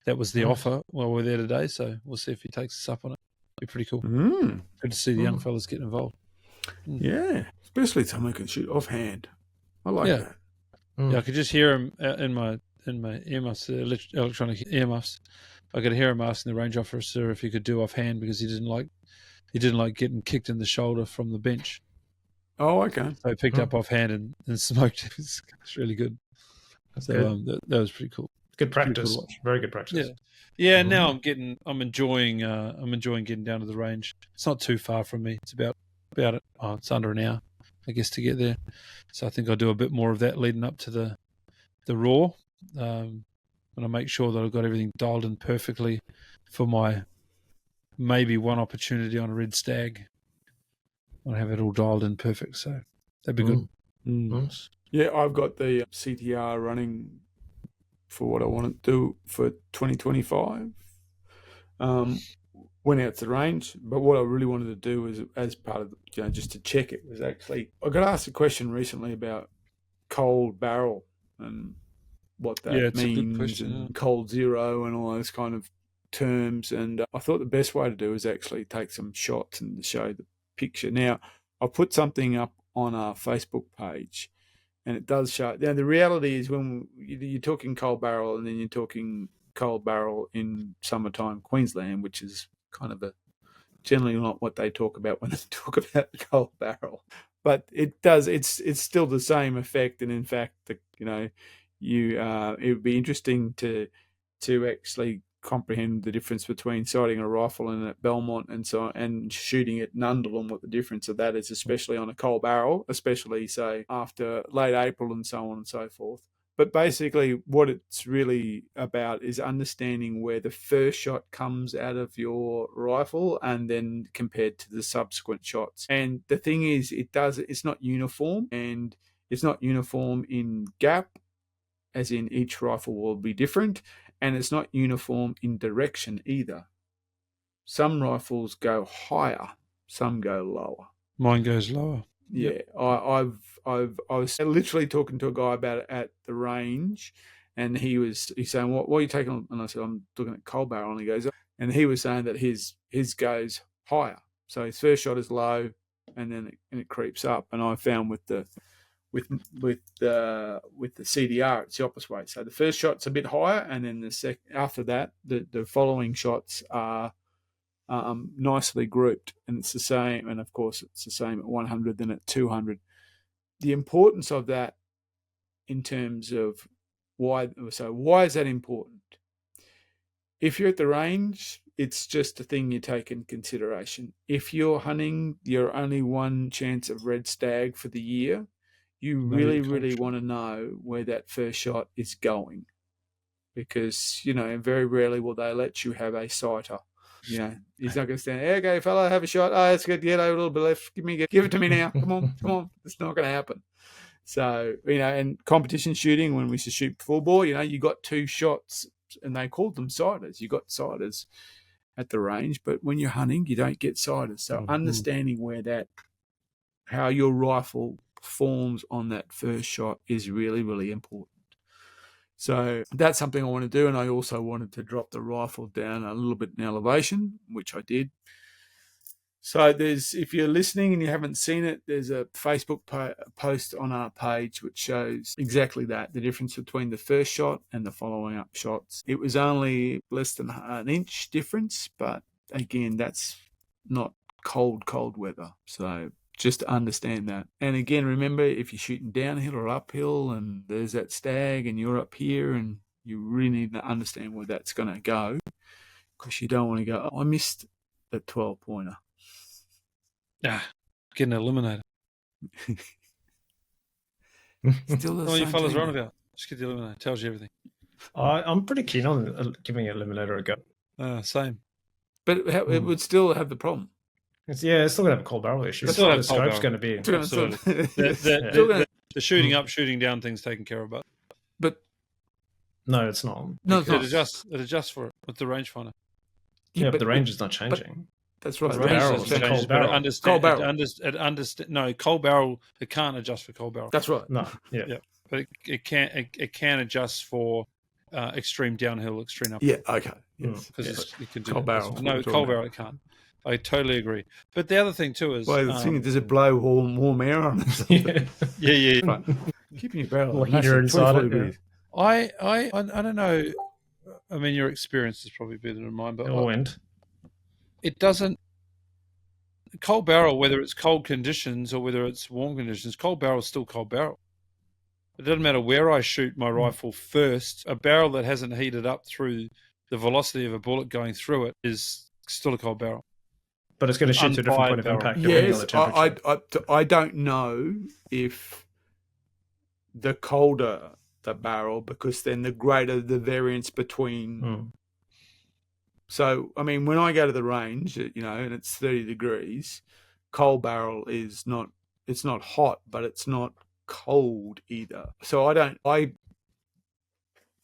That was the offer while we're there today. So we'll see if he takes us up on it. Be pretty cool. Good to see the young fellas getting involved. Yeah, especially someone who can shoot offhand. I like that. Yeah, I could just hear him in my earmuffs, electronic earmuffs. I could hear him asking the range officer if he could do offhand because he didn't like getting kicked in the shoulder from the bench. Oh, okay. So he picked up offhand and smoked. It was really good. So that was pretty cool. Good practice. Cool. Very good practice. Yeah. Now I'm enjoying getting down to the range. It's not too far from me. It's about it. Oh, it's under an hour, I guess, to get there. So I think I'll do a bit more of that leading up to the raw. And I'll make sure that I've got everything dialed in perfectly for my maybe one opportunity on a red stag. I'll have it all dialed in perfect. So that'd be good. Nice. Yeah, I've got the CTR running for what I want to do for 2025. Went out to the range, but what I really wanted to do was, as part of just to check it, was actually I got asked a question recently about cold barrel and what that means, question, and cold zero and all those kind of terms. And I thought the best way to do is actually take some shots and show the picture. Now, I put something up on our Facebook page, and it does show. Now, the reality is when you're talking cold barrel, and then you're talking cold barrel in summertime Queensland, which is kind of generally not what they talk about when they talk about cold barrel. But it does. It's still the same effect, and in fact, it would be interesting to actually comprehend the difference between sighting a rifle in at Belmont and shooting at Nundle, and what the difference of that is, especially on a cold barrel, especially say after late April and so on and so forth. But basically what it's really about is understanding where the first shot comes out of your rifle and then compared to the subsequent shots. And the thing is, it's not uniform, and it's not uniform in gap, as in each rifle will be different, and it's not uniform in direction either. Some rifles go higher, some go lower. Mine goes lower. Yeah, yep. I was literally talking to a guy about it at the range, and he's saying, what are you taking on? And I said, I'm looking at cold barrel, and he was saying that his goes higher. So his first shot is low, and then it creeps up. And I found with the CDR, it's the opposite way. So the first shot's a bit higher, and then after that, the following shots are nicely grouped, and it's the same. And of course, it's the same at 100 than at 200. The importance of that, in terms of why is that important? If you're at the range, it's just a thing you take in consideration. If you're hunting your only one chance of red stag for the year, you really want to know where that first shot is going, because very rarely will they let you have a sighter. He's not going to stand, hey, okay, fella, have a shot. Oh, that's good. Get a little bit left. Give it to me now. Come on. It's not going to happen. So, and competition shooting, when we used to shoot full bore, you got two shots, and they called them sighters. You got sighters at the range, but when you're hunting, you don't get sighters. So understanding how your rifle performs on that first shot is really, really important. So that's something I want to do, and I also wanted to drop the rifle down a little bit in elevation, which I did. So if you're listening and you haven't seen it, there's a Facebook post on our page which shows exactly that, the difference between the first shot and the following up shots. It was only less than an inch difference, but again, that's not cold weather. So just to understand that. And again, remember, if you're shooting downhill or uphill and there's that stag and you're up here, and you really need to understand where that's going to go, because you don't want to go, I missed the 12-pointer. Getting eliminated. Still the what are you fellas on about? Just get the eliminator. It tells you everything. I'm pretty keen on giving Eliminator a go. Same. But it would still have the problem. It's still going to have a cold barrel issue. It's still the scope's going to be. Absolutely. The shooting up, shooting down thing's taken care of, but no, it's not. No, it's not. It adjusts for it with the rangefinder. Yeah, but the range is not changing. That's right. The barrel is cold barrel. Cold barrel. It can't adjust for cold barrel. That's right. No, yeah. But it can adjust for extreme downhill, extreme up. Yeah. Okay. Yes. Because it can do cold that. barrel. No, cold barrel it can't. I totally agree. But the other thing too is, well, the thing is, does it blow warm air on it? Yeah. Right. Keeping your barrel. Well, heater inside it. I don't know. I mean, your experience is probably better than mine, but it doesn't. Cold barrel, whether it's cold conditions or whether it's warm conditions, cold barrel is still cold barrel. It doesn't matter where I shoot my rifle first. A barrel that hasn't heated up through the velocity of a bullet going through it is still a cold barrel. But it's going to shoot to a different point of impact. Yes, I don't know if the colder the barrel, because then the greater the variance between. So, I mean, when I go to the range, and it's 30 degrees, cold barrel is not, it's not hot, but it's not cold either. So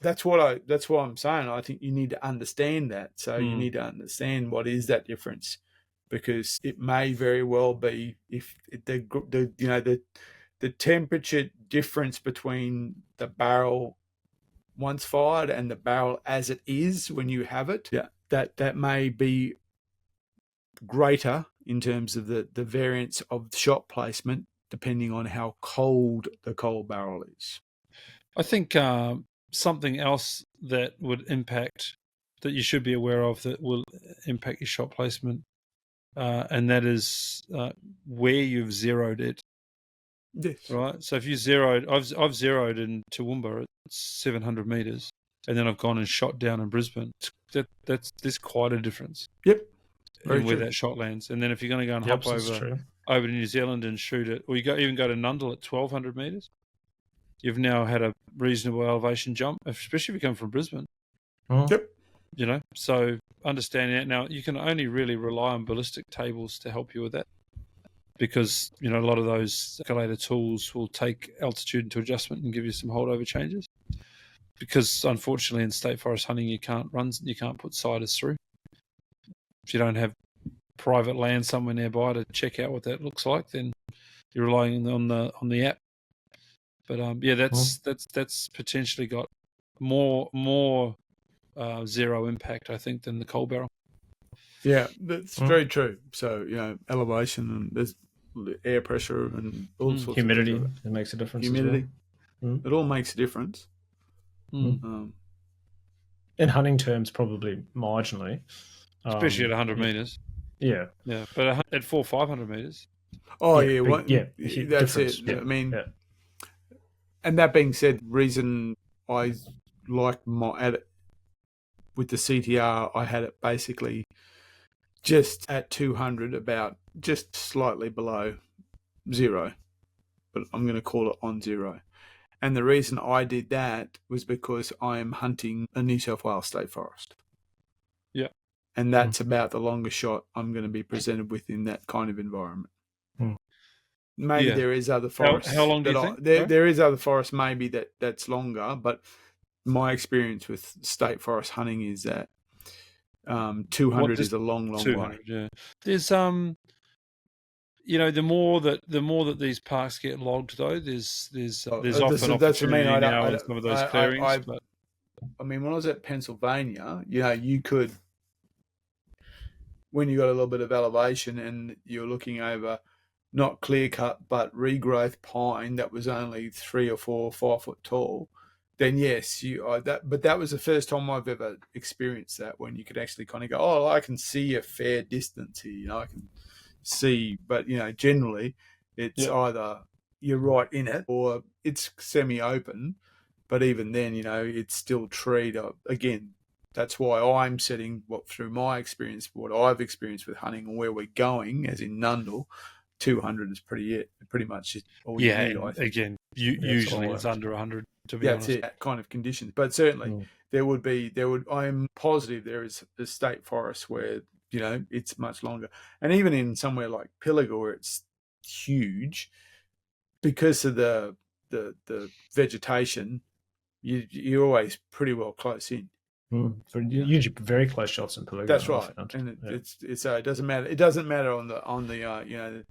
that's what I'm saying. I think you need to understand that. So you need to understand what is that difference, because it may very well be if the temperature difference between the barrel once fired and the barrel as it is when you have it. Yeah. That may be greater in terms of the variance of shot placement, depending on how cold the cold barrel is. I think something else that would impact, that you should be aware of, that will impact your shot placement, and that is where you've zeroed it. Yes. Right. So if you zeroed, I've zeroed in Toowoomba at 700 meters, and then I've gone and shot down in Brisbane. There's quite a difference. Yep. In where that shot lands, and then if you're going to go and hop over to New Zealand and shoot it, or even go to Nundle at 1,200 meters, you've now had a reasonable elevation jump, especially if you come from Brisbane. Yep. So understanding that now, you can only really rely on ballistic tables to help you with that, because a lot of those calculator tools will take altitude into adjustment and give you some holdover changes. Because unfortunately, in state forest hunting, you can't put siders through. If you don't have private land somewhere nearby to check out what that looks like, then you're relying on the app. But that's potentially got more zero impact, I think, than the cold barrel. Yeah, that's very true. So elevation, and there's air pressure and all sorts of humidity. It makes a difference. Humidity, it all makes a difference. In hunting terms, probably marginally, especially at 100 meters. Yeah, but at 500 meters. Oh that's it. Yeah. I mean, and that being said, reason I like with the CTR, I had it basically just at 200, about just slightly below zero, but I'm going to call it on zero. And the reason I did that was because I am hunting a New South Wales state forest. Yeah. And that's about the longest shot I'm going to be presented with in that kind of environment. Maybe there is other forests. How long do you think? There is other forests maybe that's longer, but my experience with state forest hunting is that 200 is a long way. Yeah. There's the more that these parks get logged, though, there's often opportunity now in some of those clearings. I mean, when I was at Pennsylvania, you could, when you got a little bit of elevation and you're looking over not clear cut but regrowth pine that was only 3 or 4 or 5 foot tall, then yes, but that was the first time I've ever experienced that, when you could actually kind of go, oh, I can see a fair distance here, I can see, but generally it's either you're right in it or it's semi-open, but even then it's still treed up. Again, that's why I'm setting through my experience, what I've experienced with hunting and where we're going, as in Nundle, 200 is pretty much all you need, I think. Again, usually it's under 100. to be honest. That's it, that kind of conditions. But certainly I'm positive there is a state forest where, it's much longer. And even in somewhere like Pilliga where it's huge, because of the vegetation, you're always pretty well close in. Usually very close shots in Pilliga. That's right. And it's it doesn't matter. It doesn't matter on the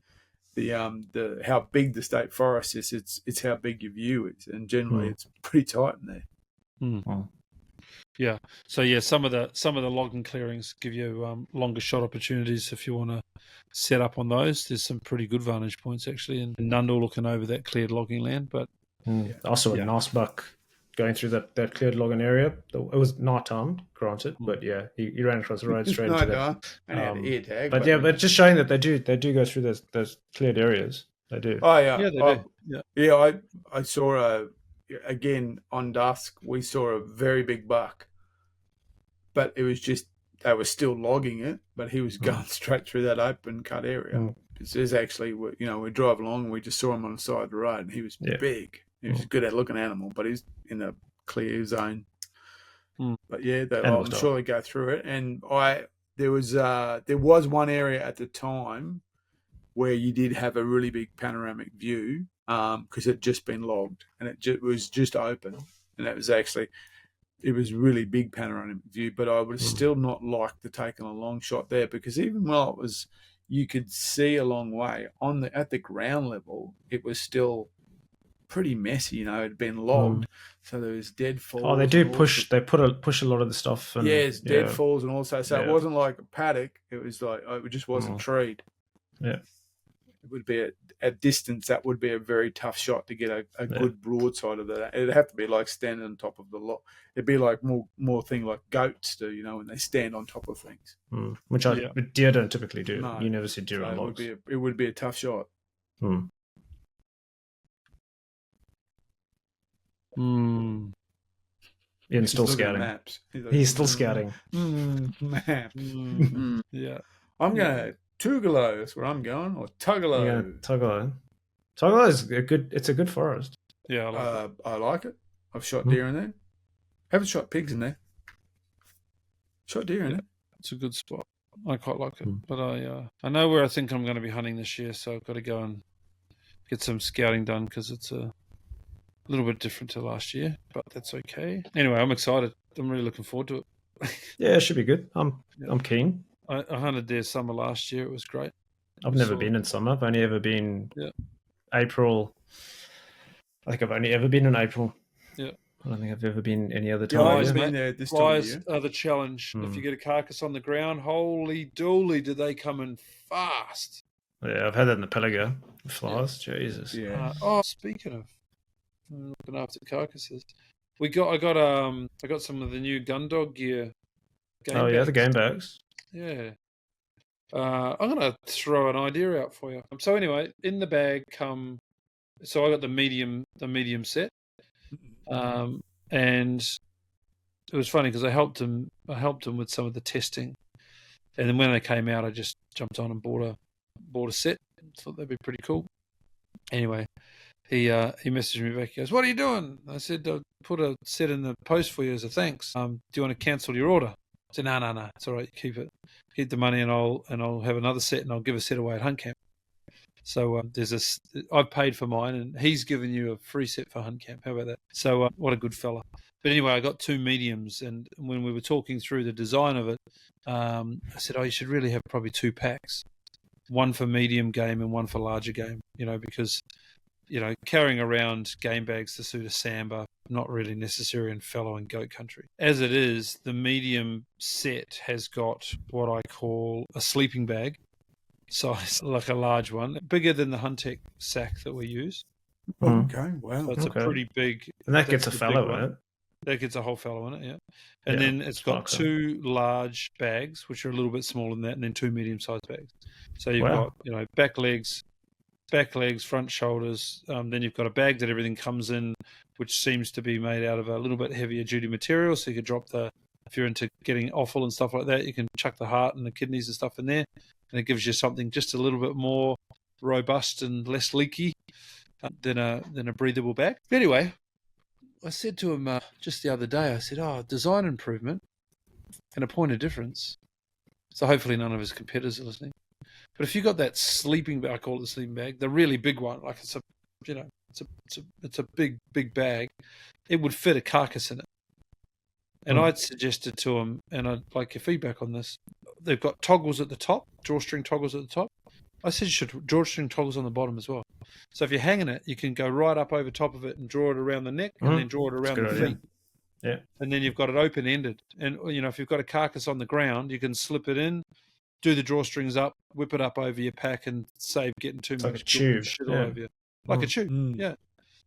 how big the state forest is. It's how big your view is, and generally it's pretty tight in there. Yeah. So yeah, some of the logging clearings give you longer shot opportunities if you want to set up on those. There's some pretty good vantage points actually in Nundle looking over that cleared logging land. But also a nice buck going through that cleared logging area. It was night time, granted, but yeah, he ran across the road straight into that. But just showing that they do go through those cleared areas. They do. Oh yeah, yeah, they do. Yeah. I saw again on dusk. We saw a very big buck, but it was just they were still logging it, but he was going straight through that open cut area. There's actually, we drive along and we just saw him on the side of the road, and he was big. He was a good at looking animal, but he's in a clear zone. But yeah, I'm sure they go through it. And there was one area at the time where you did have a really big panoramic view because it had just been logged and it was just open, and it was really big panoramic view. But I would still not like to take a long shot there, because even while you could see a long way at the ground level, it was still pretty messy. It had been logged, so there was deadfalls. Oh, they do push. They push a lot of the stuff. And, it's deadfalls, and also, so it wasn't like a paddock. It was like it just wasn't treed. Yeah, it would be at distance. That would be a very tough shot to get a good broadside of that. It'd have to be like standing on top of the lot. It'd be like more thing like goats do, when they stand on top of things. Which deer don't typically do. No. You never see deer on logs. It would be a tough shot. Ian's still scouting. Maps. He's still scouting. Maps. Yeah. I'm going Tugalo. That's where I'm going. Or Tugalo. Yeah, Tugalo. Tugalo is it's a good forest. Yeah, I like it. I've shot deer in there. Haven't shot pigs in there. Shot deer in it. It's a good spot. I quite like it. But I know where I think I'm going to be hunting this year, so I've got to go and get some scouting done, because it's a little bit different to last year, but that's okay. Anyway, I'm excited. I'm really looking forward to it. Yeah, it should be good. I'm keen. I hunted there summer last year. It was great. I've never been in summer. I've only ever been April. I think I've only ever been in April. Yeah. I don't think I've ever been any other time. Flies been there this time of year. Are the challenge. If you get a carcass on the ground, holy dooly, do they come in fast. Yeah, I've had that in the Pilliga. Flies, Jesus. Yeah. Speaking of looking after carcasses, I got some of the new gun dog gear. The game bags. Yeah. I'm gonna throw an idea out for you. So anyway, in the bag so I got the medium set, and it was funny because I helped him with some of the testing, and then when they came out, I just jumped on and bought a set. Thought that'd be pretty cool. Anyway, he messaged me back. He goes, "What are you doing?" I said, "I put a set in the post for you as a thanks. Do you want to cancel your order?" I said, "No, it's all right. Keep it. Keep the money, and I'll have another set, and I'll give a set away at Hunt Camp." So I've paid for mine, and he's given you a free set for Hunt Camp. How about that? So what a good fella. But anyway, I got two mediums, and when we were talking through the design of it, I said, you should really have probably two packs, one for medium game and one for larger game, because, carrying around game bags to suit a samba, not really necessary in fallow and goat country. As it is, the medium set has got what I call a sleeping bag size, like a large one, bigger than the Huntec sack that we use. Okay, wow. So it's a pretty big... And that gets a fallow in it. That gets a whole fallow in it, yeah. And then it's got two large bags, which are a little bit smaller than that, and then two medium-sized bags. So you've got, back legs, front shoulders. Then you've got a bag that everything comes in, which seems to be made out of a little bit heavier duty material. So you could drop if you're into getting offal and stuff like that, you can chuck the heart and the kidneys and stuff in there. And it gives you something just a little bit more robust and less leaky than a breathable bag. Anyway, I said to him just the other day, I said, design improvement and a point of difference. So hopefully none of his competitors are listening. But if you got that sleeping bag, I call it the sleeping bag, the really big one, like it's a big bag, it would fit a carcass in it. And I'd suggested to him, and I'd like your feedback on this, they've got toggles at the top, drawstring toggles at the top. I said you should drawstring toggles on the bottom as well. So if you're hanging it, you can go right up over top of it and draw it around the neck and then draw it around the feet. Yeah. And then you've got it open-ended. And, if you've got a carcass on the ground, you can slip it in, do the drawstrings up, whip it up over your pack and save getting too much shit all over you. Like a tube, yeah.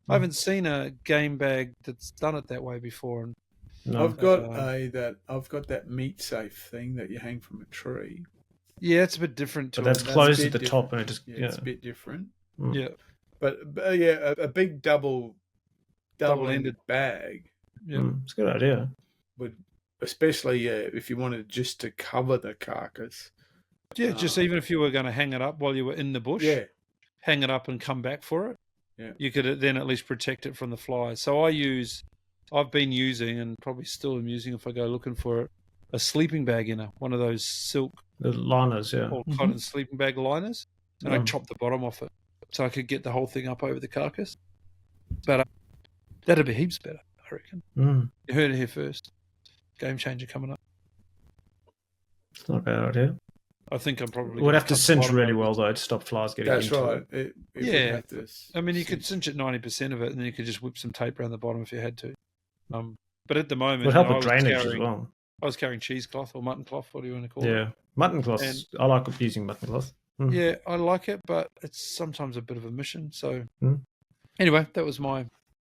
I haven't seen a game bag that's done it that way before. And no. I've got that meat safe thing that you hang from a tree. Yeah, it's a bit different. But that's closed at the top, and it just it's a bit different. Yeah, but a big double-ended bag. Yeah, it's a good idea. Would especially if you wanted just to cover the carcass. Yeah, just even if you were going to hang it up while you were in the bush. Yeah, hang it up and come back for it. Yeah, you could then at least protect it from the flies. So I've been using, and probably still am using if I go looking for it, a sleeping bag one of those silk liners, or cotton sleeping bag liners, and I chopped the bottom off it so I could get the whole thing up over the carcass. But that'd be heaps better, I reckon. You heard it here first. Game changer coming up. It's not a bad idea. I think I'm probably. Would have to cinch really well though to stop flies getting into it. That's right. Yeah, I mean you could cinch it 90% of it, and then you could just whip some tape around the bottom if you had to. But at the moment, it would help with drainage as well. I was carrying cheesecloth or mutton cloth. What do you want to call it? Yeah, mutton cloth. I like using mutton cloth. Yeah, I like it, but it's sometimes a bit of a mission. So anyway, that was my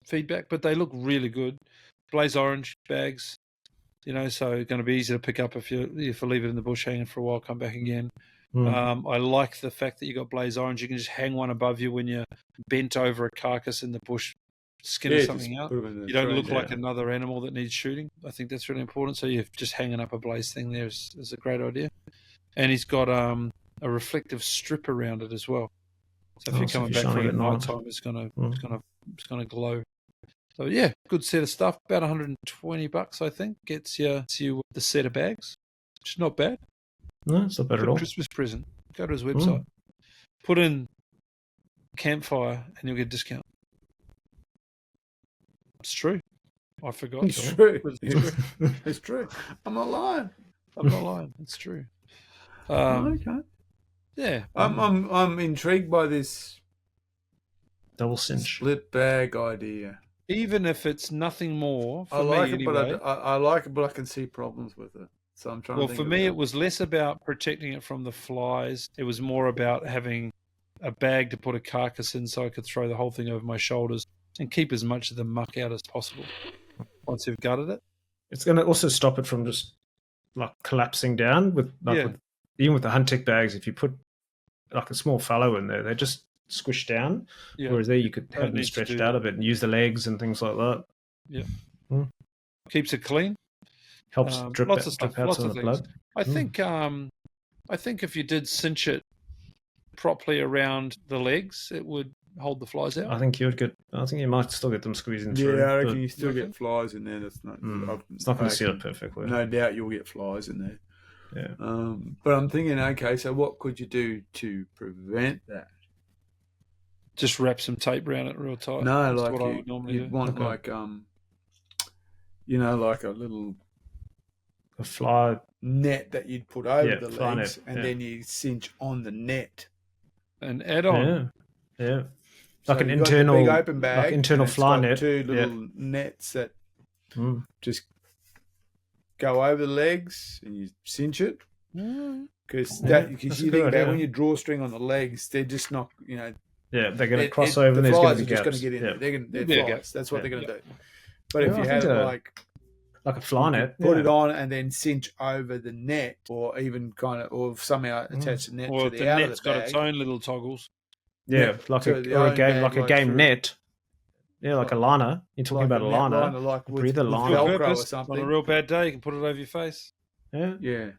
feedback. But they look really good. Blaze orange bags. So going to be easy to pick up if you leave it in the bush hanging for a while, come back again. I like the fact that you got blaze orange. You can just hang one above you when you're bent over a carcass in the bush, skinning something out. You don't look like another animal that needs shooting. I think that's really important. So you're just hanging up a blaze thing there is a great idea. And he's got a reflective strip around it as well. So if you're coming back from it at night time, it's gonna glow. So yeah, good set of stuff. About $120, I think, gets you the set of bags, which is not bad. No, it's not bad at all. Christmas present. Go to his website, put in Campfire, and you'll get a discount. It's true. I forgot. It's true. It's true. I'm not lying. It's true. Okay. Yeah. I'm intrigued by this double cinch split bag idea. Even if it's nothing more, I like it, but I like it, but I can see problems with it. So I'm trying. Well, for me, it was less about protecting it from the flies. It was more about having a bag to put a carcass in, so I could throw the whole thing over my shoulders and keep as much of the muck out as possible. Once you've gutted it, it's going to also stop it from just like collapsing down even with the hunting bags. If you put like a small fallow in there, they just squish down. Whereas there you could have them stretched out a bit and use the legs and things like that. Yeah. Keeps it clean. Helps drip lots of stuff, out lots some of of the things. blood. I think if you did cinch it properly around the legs, it would hold the flies out. I think you might still get them squeezing through. Yeah, I reckon you still get flies in there. That's not. It's not going to seal it perfectly. No doubt you'll get flies in there. Yeah. But I'm thinking, okay, so what could you do to prevent that? Just wrap some tape around it real tight. No, that's like what I would normally you'd do. want like like a little fly net that you'd put over the legs, net, and then you cinch on the net. An add-on. Yeah. So like an internal big open bag, like internal fly net. Two little nets that just go over the legs, and you cinch it. Because you think about when you draw string on the legs, they're just not, Yeah, they're going to cross over. The and flies are just going to get in there. They're flies. That's what they're going to do. But if you had it like a fly net, put it on and then cinch over the net, or even or somehow attach the net to the outer net's got its own little toggles. Yeah, like a game net. Yeah, like a liner. You're talking about a liner. Like a breather liner. Velcro or something. On a real bad day, you can put it over your face. Yeah.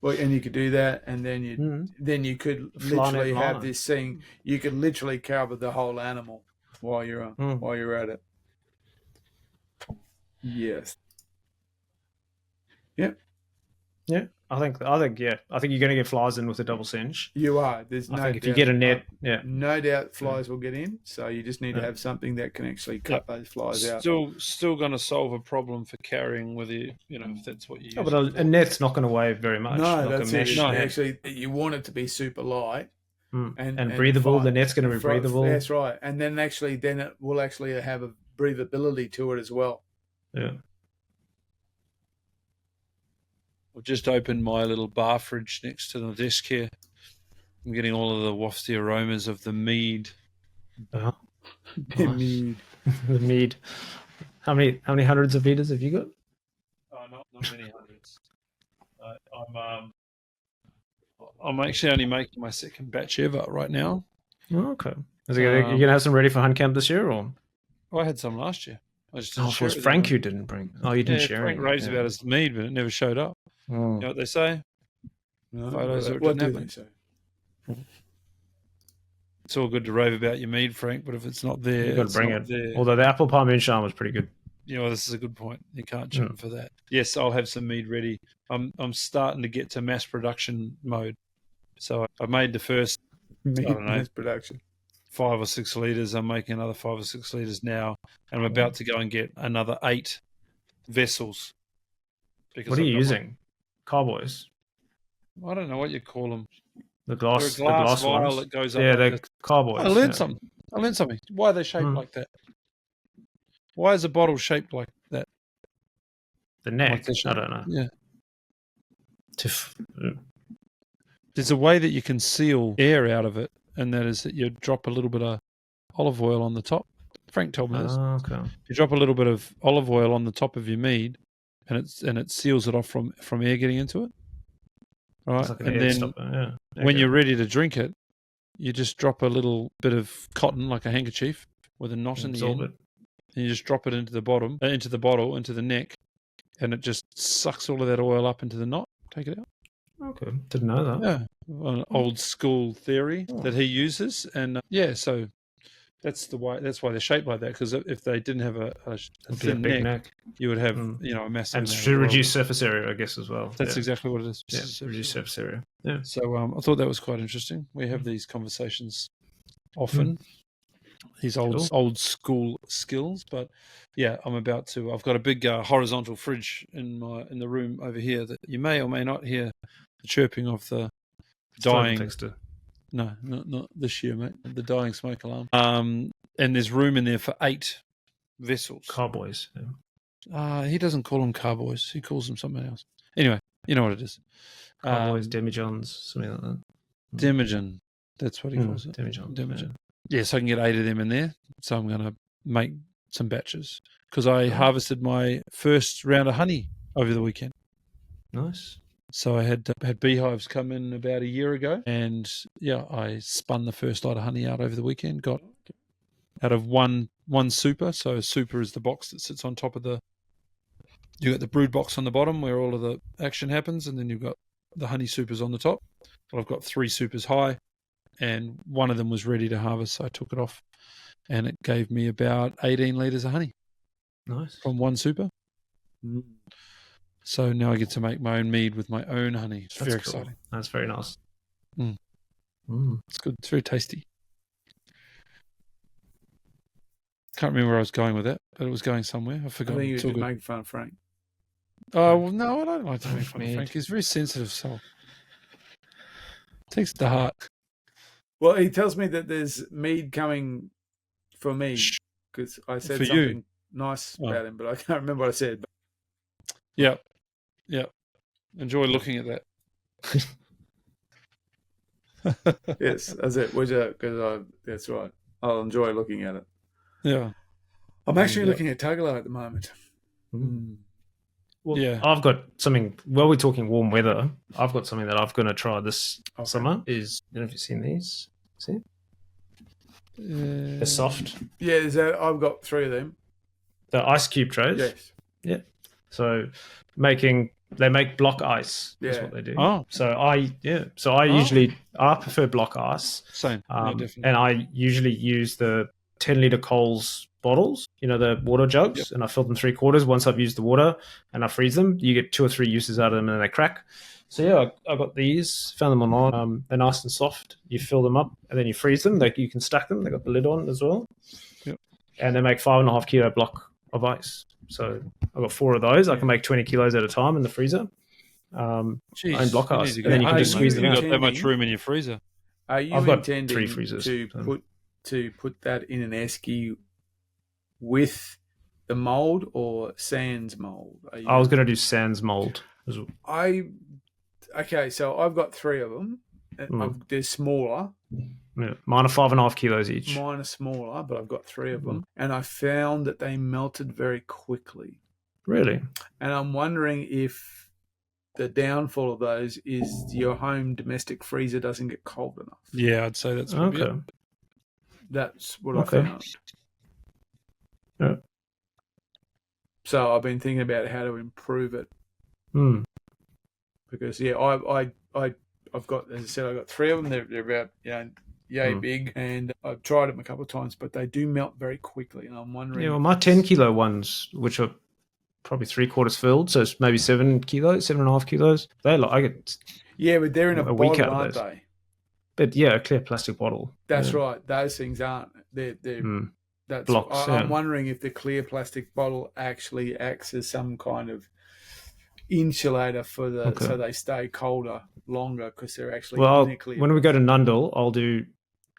Well, and you could do that, and then you could literally have this thing. You could literally cover the whole animal while you're at it. Yes. Yep. Yeah, I think you're going to get flies in with a double cinch. You are. There's no I think doubt. if you get a net, no doubt flies will get in. So you just need to have something that can actually cut those flies out. Still going to solve a problem for carrying with you. You know, if that's what you use. But a net's not going to weigh very much. No, like that's a mesh it. net. Actually, you want it to be super light and breathable. The net's going to be breathable. That's right. And then it will actually have a breathability to it as well. Yeah. I've just opened my little bar fridge next to the desk here. I'm getting all of the wafty aromas of the mead. Oh, nice. Mead. The mead. How many hundreds of liters have you got? Not many hundreds. I'm actually only making my second batch ever right now. Oh, okay. You going to have some ready for hunt camp this year, or? I had some last year. I just of course, Frank you didn't bring. Oh, you didn't share Frank raves about his mead, but it never showed up. You know what they say? No, Photos what do they say? It's all good to rave about your mead, Frank, but if it's not there, you've got to bring it. There. Although the apple pie moonshine was pretty good. This is a good point. You can't jump for that. Yes, I'll have some mead ready. I'm starting to get to mass production mode. So I made the first mass production 5 or 6 liters. I'm making another 5 or 6 liters now, and I'm about to go and get another 8 vessels. What are you using? Carboys. I don't know what you call them. The glass vial ones. that goes up. Yeah, they're carboys. I learned something. Why are they shaped like that? Why is a bottle shaped like that? The neck. I don't know. Yeah. There's a way that you can seal air out of it, and that is that you drop a little bit of olive oil on the top. Frank told me this. Oh, okay. You drop a little bit of olive oil on the top of your mead, and it seals it off from air getting into it. Right, like and then when you're ready to drink it, you just drop a little bit of cotton, like a handkerchief, with a knot in the end, and you just drop it into the bottom, into the neck, and it just sucks all of that oil up into the knot. Take it out. Okay, didn't know that. Yeah, an old school theory that he uses, and so that's why they're shaped like that. Because if they didn't have a thin neck, you would have a massive. And to reduce surface area, I guess, as well. That's exactly what it is. Yeah, reduce surface area. Yeah. So I thought that was quite interesting. We have these conversations often. These old school skills, but I've got a big horizontal fridge in the room over here that you may or may not hear the chirping of the dying. No, not this year, mate. The dying smoke alarm. And there's room in there for 8 vessels. Carboys. Yeah. He doesn't call them carboys. He calls them something else. Anyway, you know what it is. Carboys, demijohns, something like that. Demijohn. That's what he calls it. Demijohn. Yeah, so I can get 8 of them in there. So I'm going to make some batches because I harvested my first round of honey over the weekend. Nice. So I had beehives come in about a year ago, and I spun the first lot of honey out over the weekend. Got out of one super. So a super is the box that sits on top of you got the brood box on the bottom where all of the action happens, and then you've got the honey supers on the top. Well, I've got 3 supers high, and one of them was ready to harvest, so I took it off, and it gave me about 18 litres of honey. Nice. From one super. So now I get to make my own mead with my own honey. It's very exciting. That's very nice. It's good. It's very tasty. Can't remember where I was going with that, but it was going somewhere. I forgot. I think you were making fun of Frank. Oh, well, no, I don't like to make fun of Frank. He's a very sensitive soul. Takes it to heart. Well, he tells me that there's mead coming for me because I said something nice about him, but I can't remember what I said. Yeah. Enjoy looking at that. Yes, that's it. That's right. I'll enjoy looking at it. Yeah. I'm actually looking at Tugalo at the moment. Well, I've got something. While we're talking warm weather, I've got something that I'm going to try this summer. I don't know if you've seen these. See? They're soft. Yeah, I've got 3 of them. The ice cube trays. Yes. Yeah. So they make block ice. That's what they do. Oh. So I prefer block ice. Same. And I usually use the 10-litre Coles bottles, the water jugs, and I fill them 3/4 once I've used the water, and I freeze them. You get 2 or 3 uses out of them, and then they crack. So yeah, I got these, found them online. They're nice and soft. You fill them up, and then you freeze them. You can stack them. They got the lid on as well. Yep. And they make 5.5 kilo block of ice. So I've got 4 of those. I can make 20 kilos at a time in the freezer. Own block ice, and then you can just squeeze them out. You've got that much room in your freezer. Are you I've got intending 3 freezers to put that in an esky with the mold or sans mold? I was going to do sans mold. Okay, so I've got 3 of them. They're smaller. Yeah, mine are 5.5 kilos each. Mine are smaller, but I've got 3 of them, and I found that they melted very quickly. Really? And I'm wondering if the downfall of those is your home domestic freezer doesn't get cold enough. Yeah, I'd say that's probably it. That's what I found. Yeah. So I've been thinking about how to improve it. Because I've got, as I said, I've got 3 of them. They're about yay big, and I've tried them a couple of times, but they do melt very quickly. And I'm wondering. Yeah, well, my 10 kilo ones, which are probably 3/4 filled, so it's maybe 7 kilos, 7.5 kilos. I get. Yeah, but they're in a bottle, week out aren't of those. they? But yeah, a clear plastic bottle. That's right. Those things aren't. They're that's blocks. I'm wondering if the clear plastic bottle actually acts as some kind of insulator for so they stay colder longer because they're actually clear. When we go to Nundle, I'll do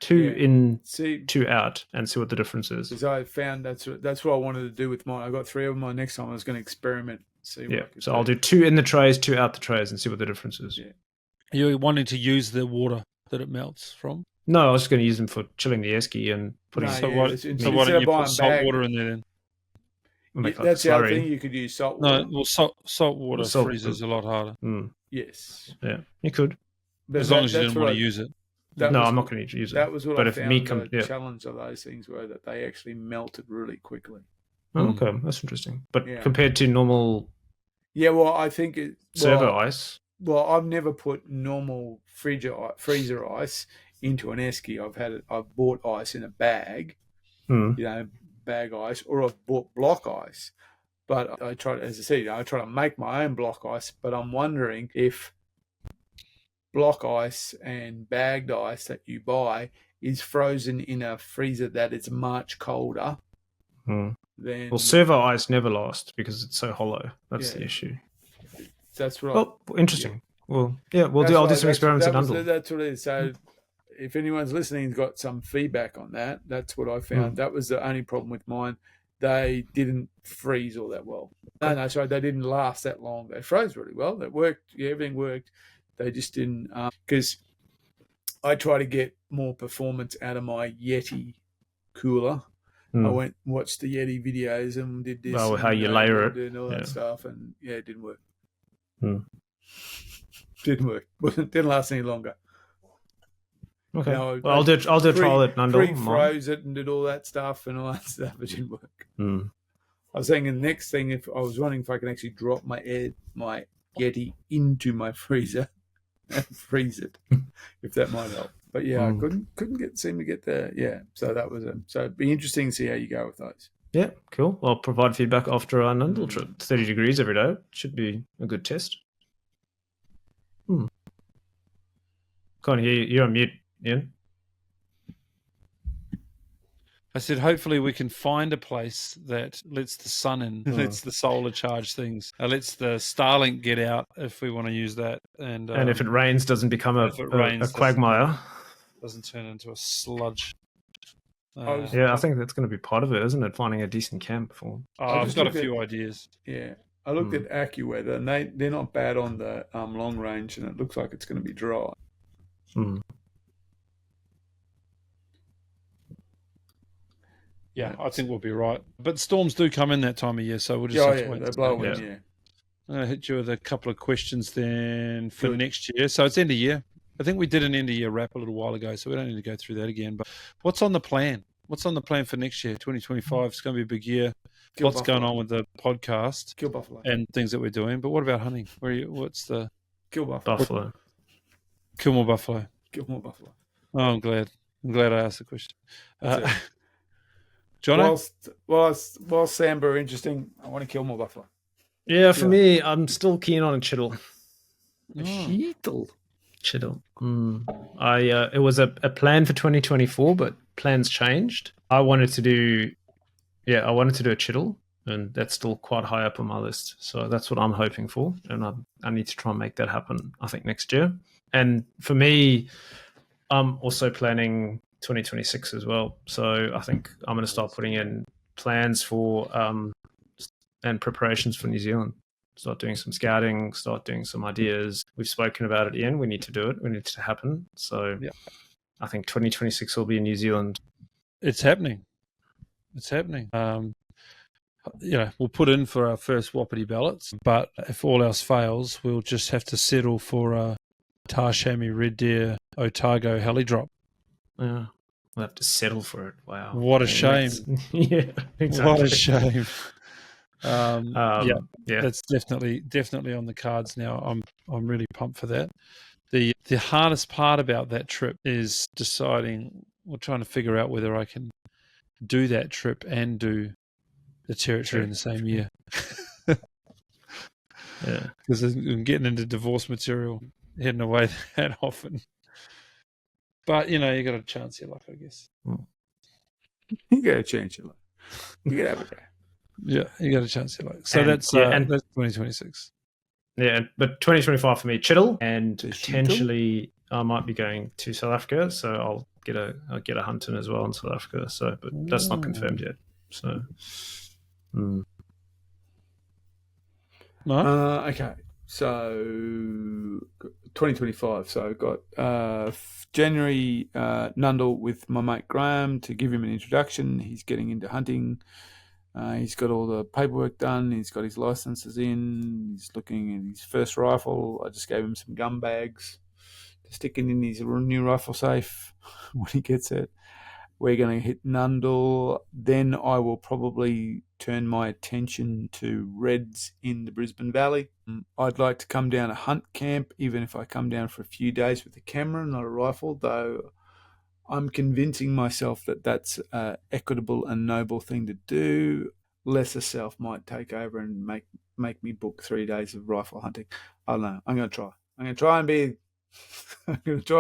2 in, 2 out, and see what the difference is. Because I found that's what I wanted to do with mine. I got 3 of them. Next time I was going to experiment. So I'll do 2 in the trays, 2 out the trays, and see what the difference is. Yeah. Are you wanting to use the water that it melts from? No, I was just going to use them for chilling the esky and putting. So why don't you put salt water in there then? That's the other thing. You could use salt water. No, well, salt water freezes a lot harder. Yes. Yeah, you could. But as long as you didn't want to use it. I'm not going to use it. That was what I found. The challenge of those things were that they actually melted really quickly. Oh, okay, that's interesting. But compared to normal. Yeah, well, I think servo ice. Well, I've never put normal freezer ice into an esky. I've bought ice in a bag, bag ice, or I've bought block ice. But I try to make my own block ice. But I'm wondering if block ice and bagged ice that you buy is frozen in a freezer that is much colder. Then servo ice never lasts because it's so hollow. That's the issue. That's right. Oh, interesting. Yeah. Well, yeah, I'll do some experiments at Nundle. That's what it is. So if anyone's listening and got some feedback on that, that's what I found. That was the only problem with mine. They didn't freeze all that well. No, sorry, they didn't last that long. They froze really well. It worked. Yeah, everything worked. They just didn't, because I try to get more performance out of my Yeti cooler. I went and watched the Yeti videos and did this. Oh, how you layer it. And all that stuff. And it didn't work. Didn't work. Didn't last any longer. Okay. I'll do a trial at Nundle. Pre-froze it and did all that stuff and all that stuff. It didn't work. I was thinking the next thing, if I was wondering if I can actually drop my Yeti into my freezer and freeze it, if that might help. But I couldn't seem to get there. Yeah, so that was so it'd be interesting to see how you go with those. Yeah, cool. I'll provide feedback after our Nundle trip. 30 degrees every day should be a good test. Can't hear you. You're on mute, Ian. I said, hopefully we can find a place that lets the sun in, lets the solar charge things, lets the Starlink get out if we want to use that. And if it rains, doesn't become a quagmire. Doesn't turn into a sludge. I think that's going to be part of it, isn't it? Finding a decent camp for. I've got a few ideas. Yeah. I looked at AccuWeather, and they're not bad on the long range, and it looks like it's going to be dry. Yeah, I think we'll be right. But storms do come in that time of year, so we'll just have to wait. They blow in, I'm going to hit you with a couple of questions then for next year. So it's end of year. I think we did an end of year wrap a little while ago, so we don't need to go through that again. But what's on the plan? What's on the plan for next year? 2025 is going to be a big year. Lots going on with the podcast Kill buffalo and things that we're doing. But what about hunting? What's the kill buffalo? Kill more buffalo. Kill more buffalo. Oh, I'm glad I asked the question. Jono? Whilst Samba are interesting, I want to kill more buffalo. Yeah, for me, I'm still keen on a chiddle. A cheetle. Chiddle. It was a plan for 2024, but plans changed. I wanted to do a chiddle, and that's still quite high up on my list. So that's what I'm hoping for, and I need to try and make that happen, I think, next year. And for me, I'm also planning 2026 as well. So I think I'm going to start putting in plans for and preparations for New Zealand. Start doing some scouting, start doing some ideas. We've spoken about it, Ian. We need to do it. We need it to happen. So I think 2026 will be in New Zealand. It's happening. We'll put in for our first Wapiti ballots, but if all else fails, we'll just have to settle for a Tarshami Red Deer Otago heli drop. Yeah, we'll have to settle for it. Wow. What a shame. Yeah, exactly. What a shame. That's definitely on the cards now. I'm really pumped for that. The hardest part about that trip is deciding or trying to figure out whether I can do that trip and do the territory in the same year. Yeah, because I'm getting into divorce material heading away that often. But you got a chance your luck, I guess. You got a chance your luck. You got to have a try. Yeah, you got a chance your luck. So that's 2026. Yeah, but 2025 for me, chiddle, and potentially I might be going to South Africa, so I'll get a hunt in as well in South Africa. So, but that's not confirmed yet. So, okay. So 2025. So I've got January Nundle with my mate Graham to give him an introduction. He's getting into hunting. He's got all the paperwork done. He's got his licenses in. He's looking at his first rifle. I just gave him some gun bags to stick in his new rifle safe when he gets it. We're going to hit Nundle. Then I will probably turn my attention to reds in the Brisbane Valley. I'd like to come down a hunt camp, even if I come down for a few days with a camera, not a rifle, though I'm convincing myself that that's an equitable and noble thing to do. Lesser self might take over and make me book 3 days of rifle hunting. I don't know. I'm going to try. I'm going to try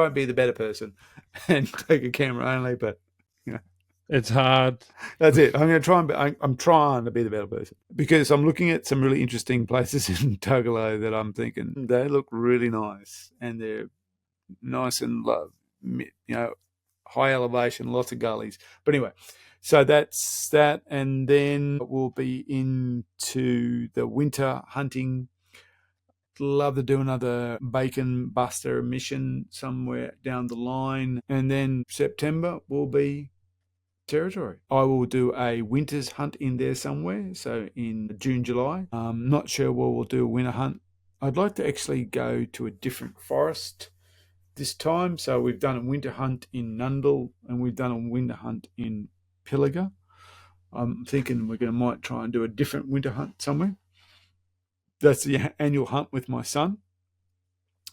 and be the better person and take a camera only, but it's hard. That's it. I'm going to try and I'm trying to be the better person because I'm looking at some really interesting places in Tugelo that I'm thinking they look really nice and they're nice and high elevation, lots of gullies. But anyway, so that's that, and then we'll be into the winter hunting. Love to do another bacon buster mission somewhere down the line, and then September will be territory. I will do a winter's hunt in there somewhere, so in June, July. Not sure where we'll do a winter hunt. I'd like to actually go to a different forest this time. So we've done a winter hunt in Nundle and we've done a winter hunt in Pilliga. I'm thinking might try and do a different winter hunt somewhere. That's the annual hunt with my son.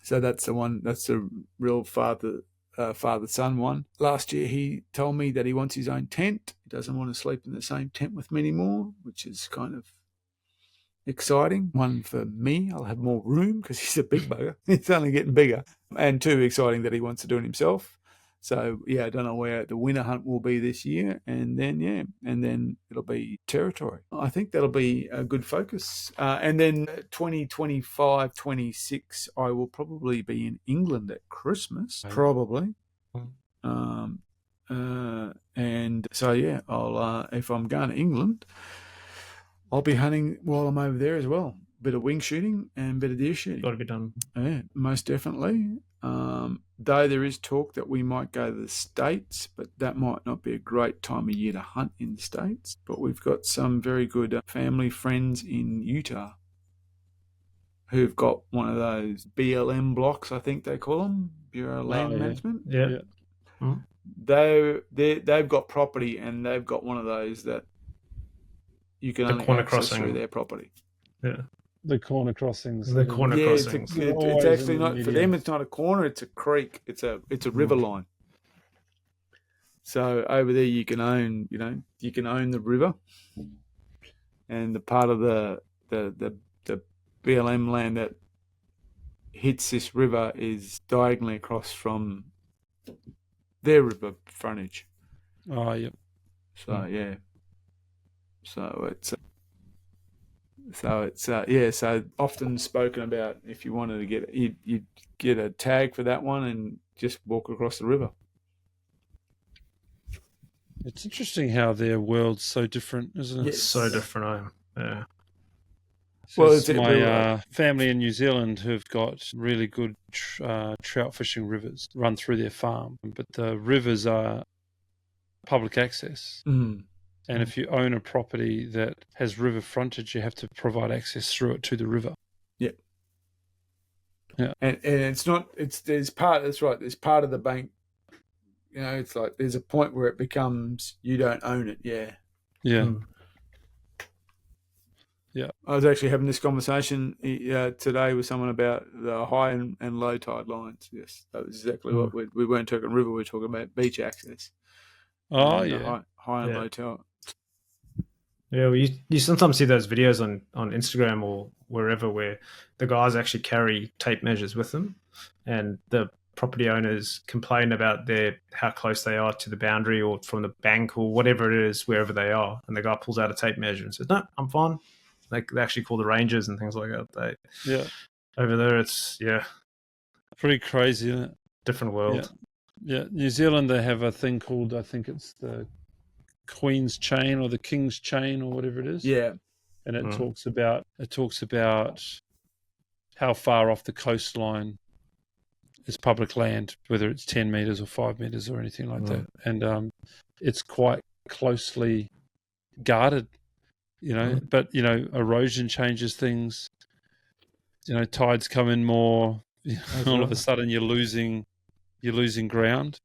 So that's the one. That's the real father-son one. Last year he told me that he wants his own tent. He doesn't want to sleep in the same tent with me anymore, which is kind of exciting. One for me, I'll have more room because he's a big bugger. He's only getting bigger. And two, exciting that he wants to do it himself. So I don't know where the winter hunt will be this year, and then it'll be territory. I think that'll be a good focus. And then 2025, 26, I will probably be in England at Christmas, probably. And so I'll if I'm going to England, I'll be hunting while I'm over there as well. Bit of wing shooting and bit of deer shooting. Got to be done. Yeah, most definitely. Though there is talk that we might go to the States, but that might not be a great time of year to hunt in the States. But we've got some very good family friends in Utah who've got one of those BLM blocks, I think they call them, Bureau of Land Management. Yeah. They've got property, and they've got one of those that you can only access through their property. Yeah. The corner crossings. Crossings. It's actually not for them. It's not a corner. It's a creek. It's a river line. So over there you can own the river, and the part of the BLM land that hits this river is diagonally across from their river frontage. Oh, yep. So yeah. So it's so often spoken about. If you wanted to get you'd get a tag for that one and just walk across the river. It's interesting how their world's so different, isn't it? It's so different. Yeah. Well, It's my family in New Zealand who've got really good trout fishing rivers run through their farm, but the rivers are public access. And if you own a property that has river frontage, you have to provide access through it to the river. Yep. Yeah. And it's not. There's part of the bank. You know, it's like there's a point where it becomes you don't own it. Yeah. Yeah. Yeah. I was actually having this conversation today with someone about the high and low tide lines. Yes, that was exactly what we weren't talking river. We were talking about beach access. Oh, yeah. High and low tide. Yeah, well, you sometimes see those videos on Instagram or wherever where the guys actually carry tape measures with them, and the property owners complain about how close they are to the boundary or from the bank or whatever it is, wherever they are, and the guy pulls out a tape measure and says, "No, I'm fine." Like they actually call the rangers and things like that. Over there, it's pretty crazy, isn't it? Different world. Yeah. New Zealand, they have a thing called, I think it's the Queen's Chain or the King's Chain or whatever it is. Yeah. And it talks about how far off the coastline is public land, whether it's 10 meters or 5 meters or anything like that. And it's quite closely guarded, but erosion changes things. Tides come in more, all of a sudden you're losing ground.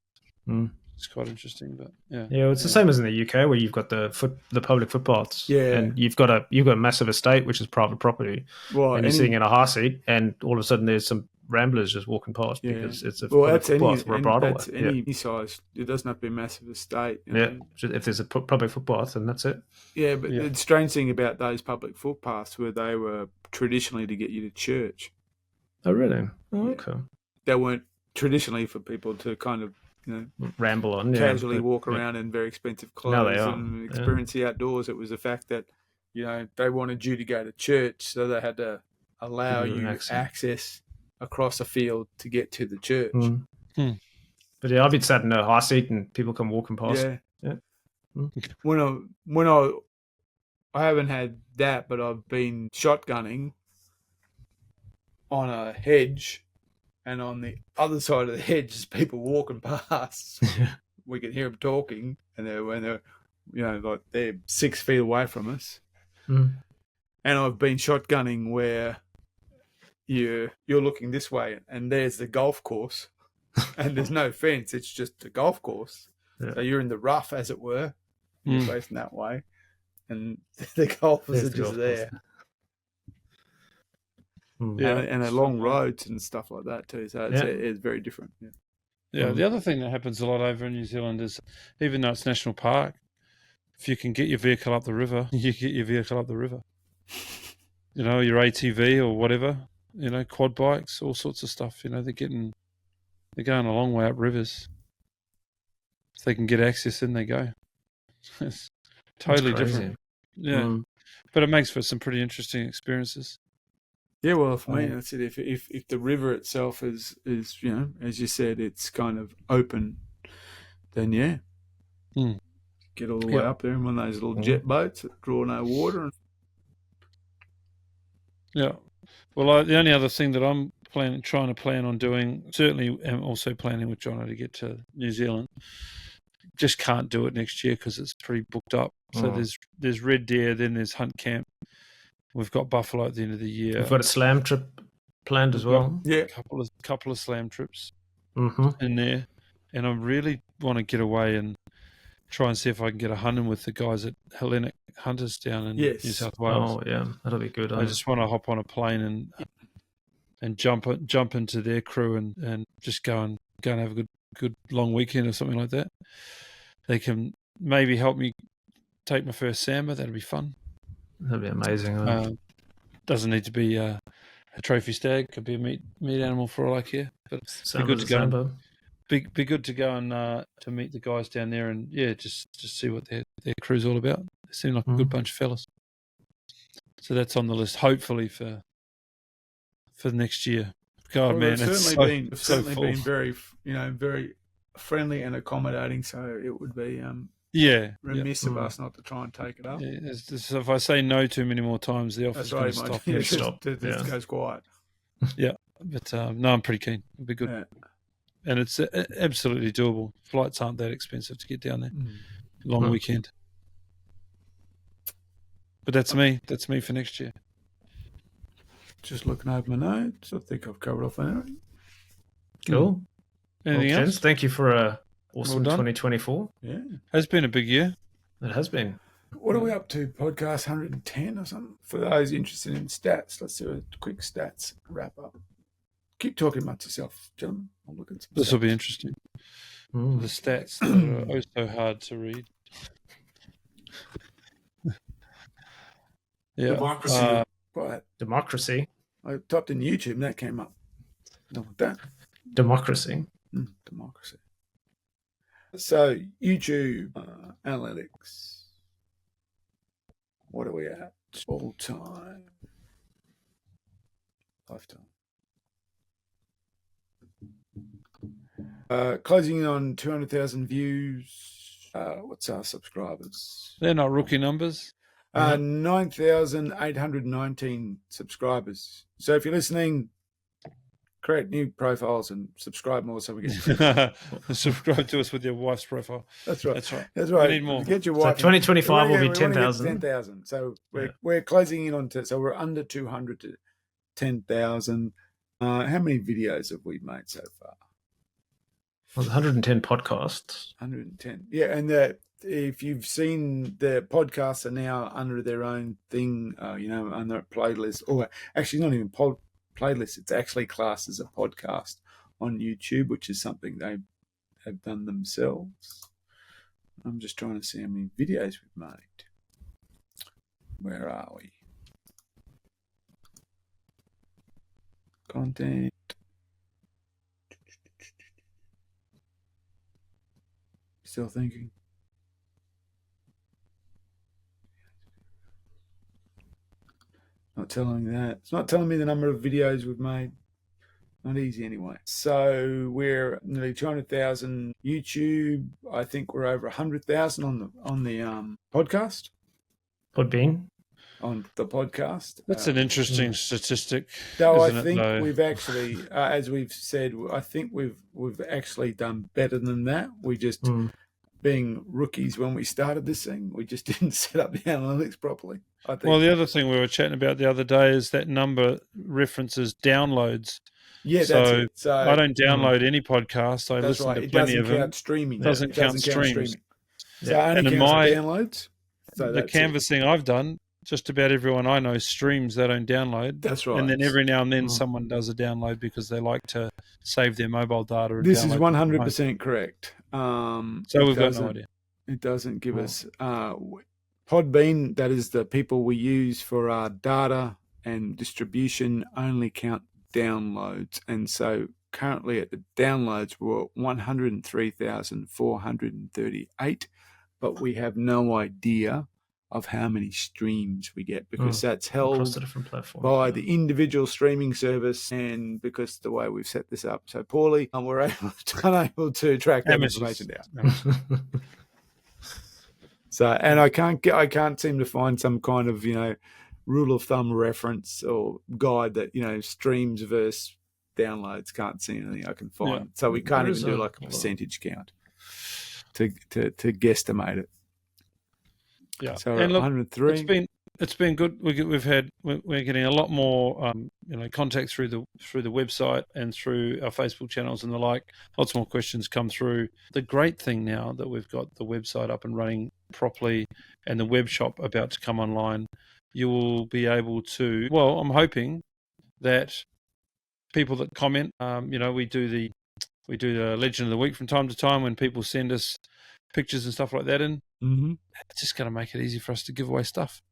It's quite interesting, but it's the same as in the UK where you've got the public footpaths, and you've got a massive estate which is private property, and you're sitting in a car seat, and all of a sudden there's some ramblers just walking past because it's a public footpath or a bridleway. That's any size. It doesn't have to be a massive estate. If there's a public footpath, then that's it. Yeah, but the strange thing about those public footpaths were they were traditionally to get you to church. Oh, really? Oh, okay. They weren't traditionally for people to kind of ramble on, casually walk around in very expensive clothes and experience the outdoors. It was the fact that they wanted you to go to church, so they had to allow you access across a field to get to the church. But I've been sat in a high seat and people come walking past. When I haven't had that, but I've been shotgunning on a hedge. And on the other side of the hedge, there's people walking past. We can hear them talking, and they're 6 feet away from us. And I've been shotgunning where you're looking this way, and there's the golf course, and there's no fence; it's just a golf course. So you're in the rough, as it were. You're facing that way, and the golfers are just there. And along roads and stuff like that too. So it's very different. The other thing that happens a lot over in New Zealand is, even though it's national park, if you can get your vehicle up the river, you get your vehicle up the river. Your ATV or whatever, quad bikes, all sorts of stuff. They're going a long way up rivers. If they can get access, in they go. It's totally different. Yeah, but it makes for some pretty interesting experiences. Yeah, well, for me, that's it. If the river itself is as you said, it's kind of open, then get all the way up there in one of those little jet boats that draw no water. Yeah. Well, the only other thing that I'm trying to plan on doing, certainly am also planning with Jono to get to New Zealand. Just can't do it next year because it's pretty booked up. So there's red deer, then there's hunt camp. We've got buffalo at the end of the year. We've got a slam trip planned as well. Yeah, couple of slam trips in there, and I really want to get away and try and see if I can get a hunting with the guys at Hellenic Hunters down in New South Wales. Oh yeah, that'll be good. I just want to hop on a plane and jump into their crew and just go and have a good long weekend or something like that. they can maybe help me take my first sambar. That'd be fun. That'd be amazing. Doesn't need to be a trophy stag. Could be a meat animal for all I care. But be good to go. Be good to go and to meet the guys down there and just see what their crew's all about. They seem like a good bunch of fellas. So that's on the list, hopefully for next year. God, man, it's certainly been very, very friendly and accommodating. So it would be remiss of us not to try and take it up. Yeah, if I say no too many more times, the offer's going to stop. It goes quiet. Yeah, but no, I'm pretty keen. It'll be good. Yeah. And it's absolutely doable. Flights aren't that expensive to get down there. Long weekend. But that's me. That's me for next year. Just looking over my notes. I think I've covered off everything. Cool. Anything else? Thank you for a awesome 2024. Yeah. Has been a big year. It has been. What are we up to? Podcast 110 or something? For those interested in stats, let's do a quick stats wrap up. Keep talking about yourself, gentlemen. I'll look at some This stats. will be interesting. The stats that are so hard to read. Yeah. Democracy. Democracy. I typed in YouTube and that came up. Not like that. Democracy. Democracy. So, YouTube analytics. What are we at? All time. Lifetime. Closing on 200,000 views. What's our subscribers? They're not rookie numbers. 9,819 subscribers. So if you're listening, create new profiles and subscribe more so we get subscribe to us with your wife's profile. That's right. That's right. That's right. We need more. Get your wife. So 2025 will be 10,000. 10,000. So we're closing in on so we're under 200 to 10,000. How many videos have we made so far? Well, 110 podcasts. 110. Yeah, and if you've seen the podcasts are now under their own thing, under a playlist, or actually not even playlist, it's actually classed as a podcast on YouTube, which is something they have done themselves. I'm just trying to see how many videos we've made. Where are we? Content. Still thinking. Not telling me that. It's not telling me the number of videos we've made. Not easy anyway. So we're nearly 200,000 YouTube. I think we're over 100,000 on the podcast. Podbean. On the podcast. That's an interesting statistic. Though I think we've actually, as we've said, I think we've actually done better than that. We just, being rookies when we started this thing, we just didn't set up the analytics properly. I think. Well, the other thing we were chatting about the other day is that number references downloads. Yeah, that's it. So I don't download any podcast. I listen to plenty of them. It doesn't count streaming. It doesn't count streams. So it only counts downloads. So the canvassing I've done, just about everyone I know streams they don't download. That's right. And then every now and then someone does a download because they like to save their mobile data. And this is 100% correct. So we've got no idea. It doesn't give us Podbean. That is the people we use for our data and distribution only count downloads, and so currently at the downloads we're 103,438, but we have no idea of how many streams we get because that's held across the different platforms by the individual streaming service, and because the way we've set this up so poorly, we're unable to track that information down. So, and I can't seem to find some kind of rule of thumb reference or guide that streams versus downloads. Can't see anything I can find. Yeah. So we can't even do like a percentage count to guesstimate it. Yeah, so and look, 103. It's been good. We're getting a lot more contact through the website and through our Facebook channels and the like. Lots more questions come through. The great thing now that we've got the website up and running properly and the web shop about to come online, you will be able to. Well, I'm hoping that people that comment, we do the Legend of the Week from time to time when people send us pictures and stuff like that in, it's just going to make it easy for us to give away stuff,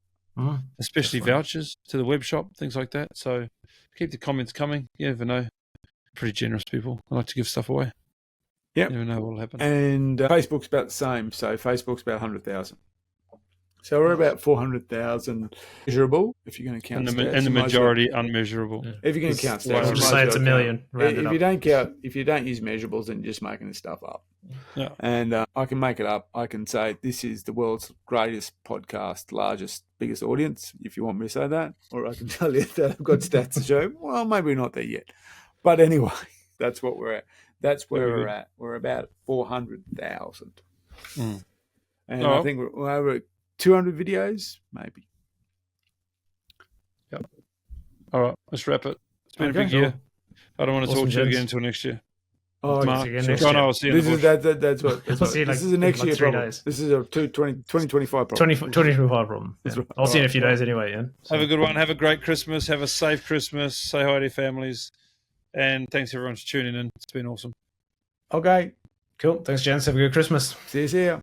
especially vouchers to the web shop, things like that. So keep the comments coming. You never know. Pretty generous people. I like to give stuff away. Yep. You never know what will happen. And Facebook's about the same. So Facebook's about 100,000. So we're about 400,000 measurable, if you're going to count stats. And the majority unmeasurable. Yeah. If you're going to count stats. I'll just say it's a million. If you don't use measurables, then you're just making this stuff up. Yeah. And I can make it up. I can say this is the world's greatest podcast, largest, biggest audience, if you want me to say that. Or I can tell you that I've got stats to show. Well, maybe we're not there yet. But anyway, that's what we're at. That's where we're at. We're about 400,000. And I think we're over at 200 videos, maybe. Yep. All right, let's wrap it. It's been a big year. I don't want to talk to you again until next year. Oh, Mark. I'll see you. That's what. This is a next year problem. Days. This is a 2025 problem. 2025 problem. Yeah. I'll see you in a few days anyway, Ian. So. Have a good one. Have a great Christmas. Have a safe Christmas. Say hi to your families. And thanks everyone for tuning in. It's been awesome. Okay. Cool. Thanks, gents. Have a good Christmas. See you.